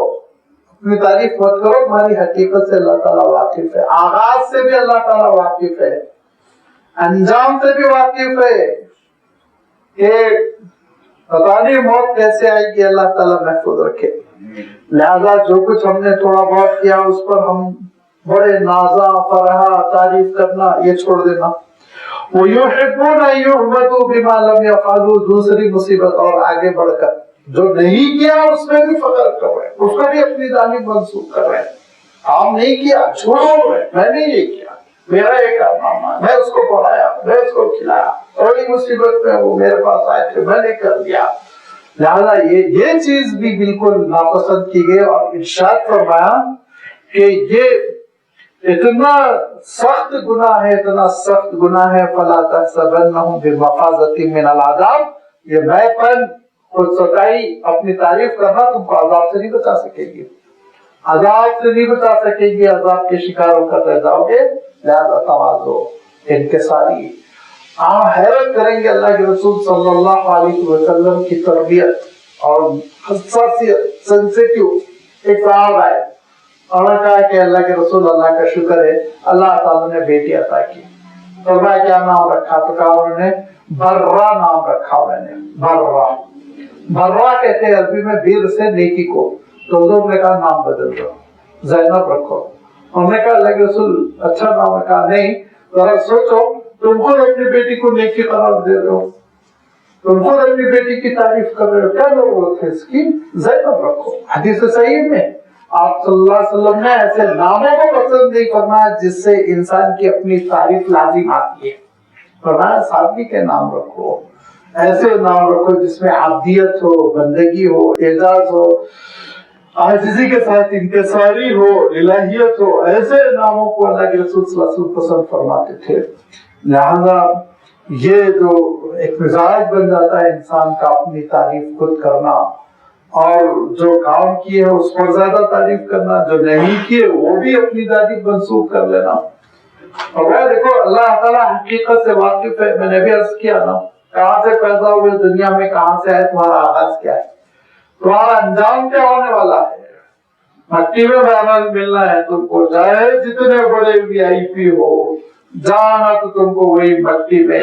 اپنی تعریف مت کرو، تمہاری حقیقت سے اللہ تعالیٰ واقف ہے، آغاز سے بھی اللہ تعالیٰ واقف ہے، انجام سے بھی واقف ہے، کہ پتہ نہیں موت کیسے آئے گی، اللہ تعالیٰ محفوظ رکھے۔ لہذا جو کچھ ہم نے تھوڑا بہت کیا اس پر ہم بڑے نازا فرحا تعریف کرنا یہ چھوڑ دینا۔ وَيُحِبُّونَ أَن يُحْمَدُوا بِمَا لَمْ يَفْعَلُوا، دوسری مصیبت اور آگے بڑھ کر جو نہیں کیا اس میں بھی فخر کر رہے ہیں، اس کو بھی اپنی جانب منسوب کر رہے ہیں، کام نہیں کیا چھوڑو، میں نے یہ کیا، میرا یہ کارنامہ، میں اس کو پڑھایا، میں اس کو کھلایا، بڑی مصیبت میں وہ میرے پاس آئے تھے میں نے کر دیا۔ لہذا یہ چیز بھی بالکل ناپسند کی گئی، اور ارشاد فرمایا کہ یہ اتنا سخت گناہ ہے، اتنا سخت گناہ ہے، فلا تحسبنہم بمفازۃ من العذاب، یہ میں پن خود ستائی اپنی تعریف کرنا تم کو عذاب سے نہیں بچا سکے گی، عذاب سے نہیں بچا سکے گی، عذاب کے شکار ہو کر رہ جاؤ گے۔ لہذا تواضع، انکساری، آپ حیرت کریں گے اللہ کے رسول صلی اللہ علیہ وسلم کی تربیت اور حساسیت، سینسیٹیو۔ ایک صاحب آئے، انہوں نے کہا کہ اللہ کے رسول اللہ کا شکر ہے اللہ تعالیٰ نے بیٹی عطا کی، فرمایا کیا نام رکھا؟ تو کہا انہوں نے برہ نام رکھا، میں نے برہ، برہ کہتے ہیں عربی میں بیر سے نیکی کو، تو حضور نے کہا نام بدل دو، زینب رکھو۔ انہوں نے کہا اللہ کے رسول اچھا نام رکھا، نہیں ذرا سوچو، تم خود اپنی بیٹی کو نیکی قرار دے رہے ہو، تم خود اپنی بیٹی کی تعریف کر رہے ہو، کیا ضرورت ہے اس کی؟ زینب رکھو۔ حدیث صحیح میں آپ صلی اللہ علیہ وسلم نے ایسے ناموں کو پسند نہیں فرمایا جس سے انسان کی اپنی تعریف لازم آتی ہے، فرمایا سادگی کے نام رکھو، ایسے نام رکھو جس میں عبدیت ہو، بندگی ہو، اعزاز ہو، عاجزی کے ساتھ انکساری ہو، الہیت ہو، ایسے ناموں کو اللہ کے رسول صلی اللہ علیہ وسلم پسند فرماتے تھے۔ لہذا یہ جو ایک مزاج بن جاتا ہے انسان کا اپنی تعریف خود کرنا، اور جو کام کیے ہے اس پر زیادہ تعریف کرنا، جو نہیں کیے وہ بھی اپنی جانب منسوب کر لینا۔ اور وہ دیکھو اللہ تعالیٰ حقیقت سے واقف ہے، میں نے بھی عرض کیا نا، کہاں سے پیدا ہوئے دنیا میں، کہاں سے ہے، تمہارا آغاز کیا ہے، تمہارا انجام کیا ہونے والا ہے، مٹی میں بہرحال ملنا ہے تم کو، چاہے جتنے بڑے VIP ہو، جانا تو تم کو وہی مٹی میں،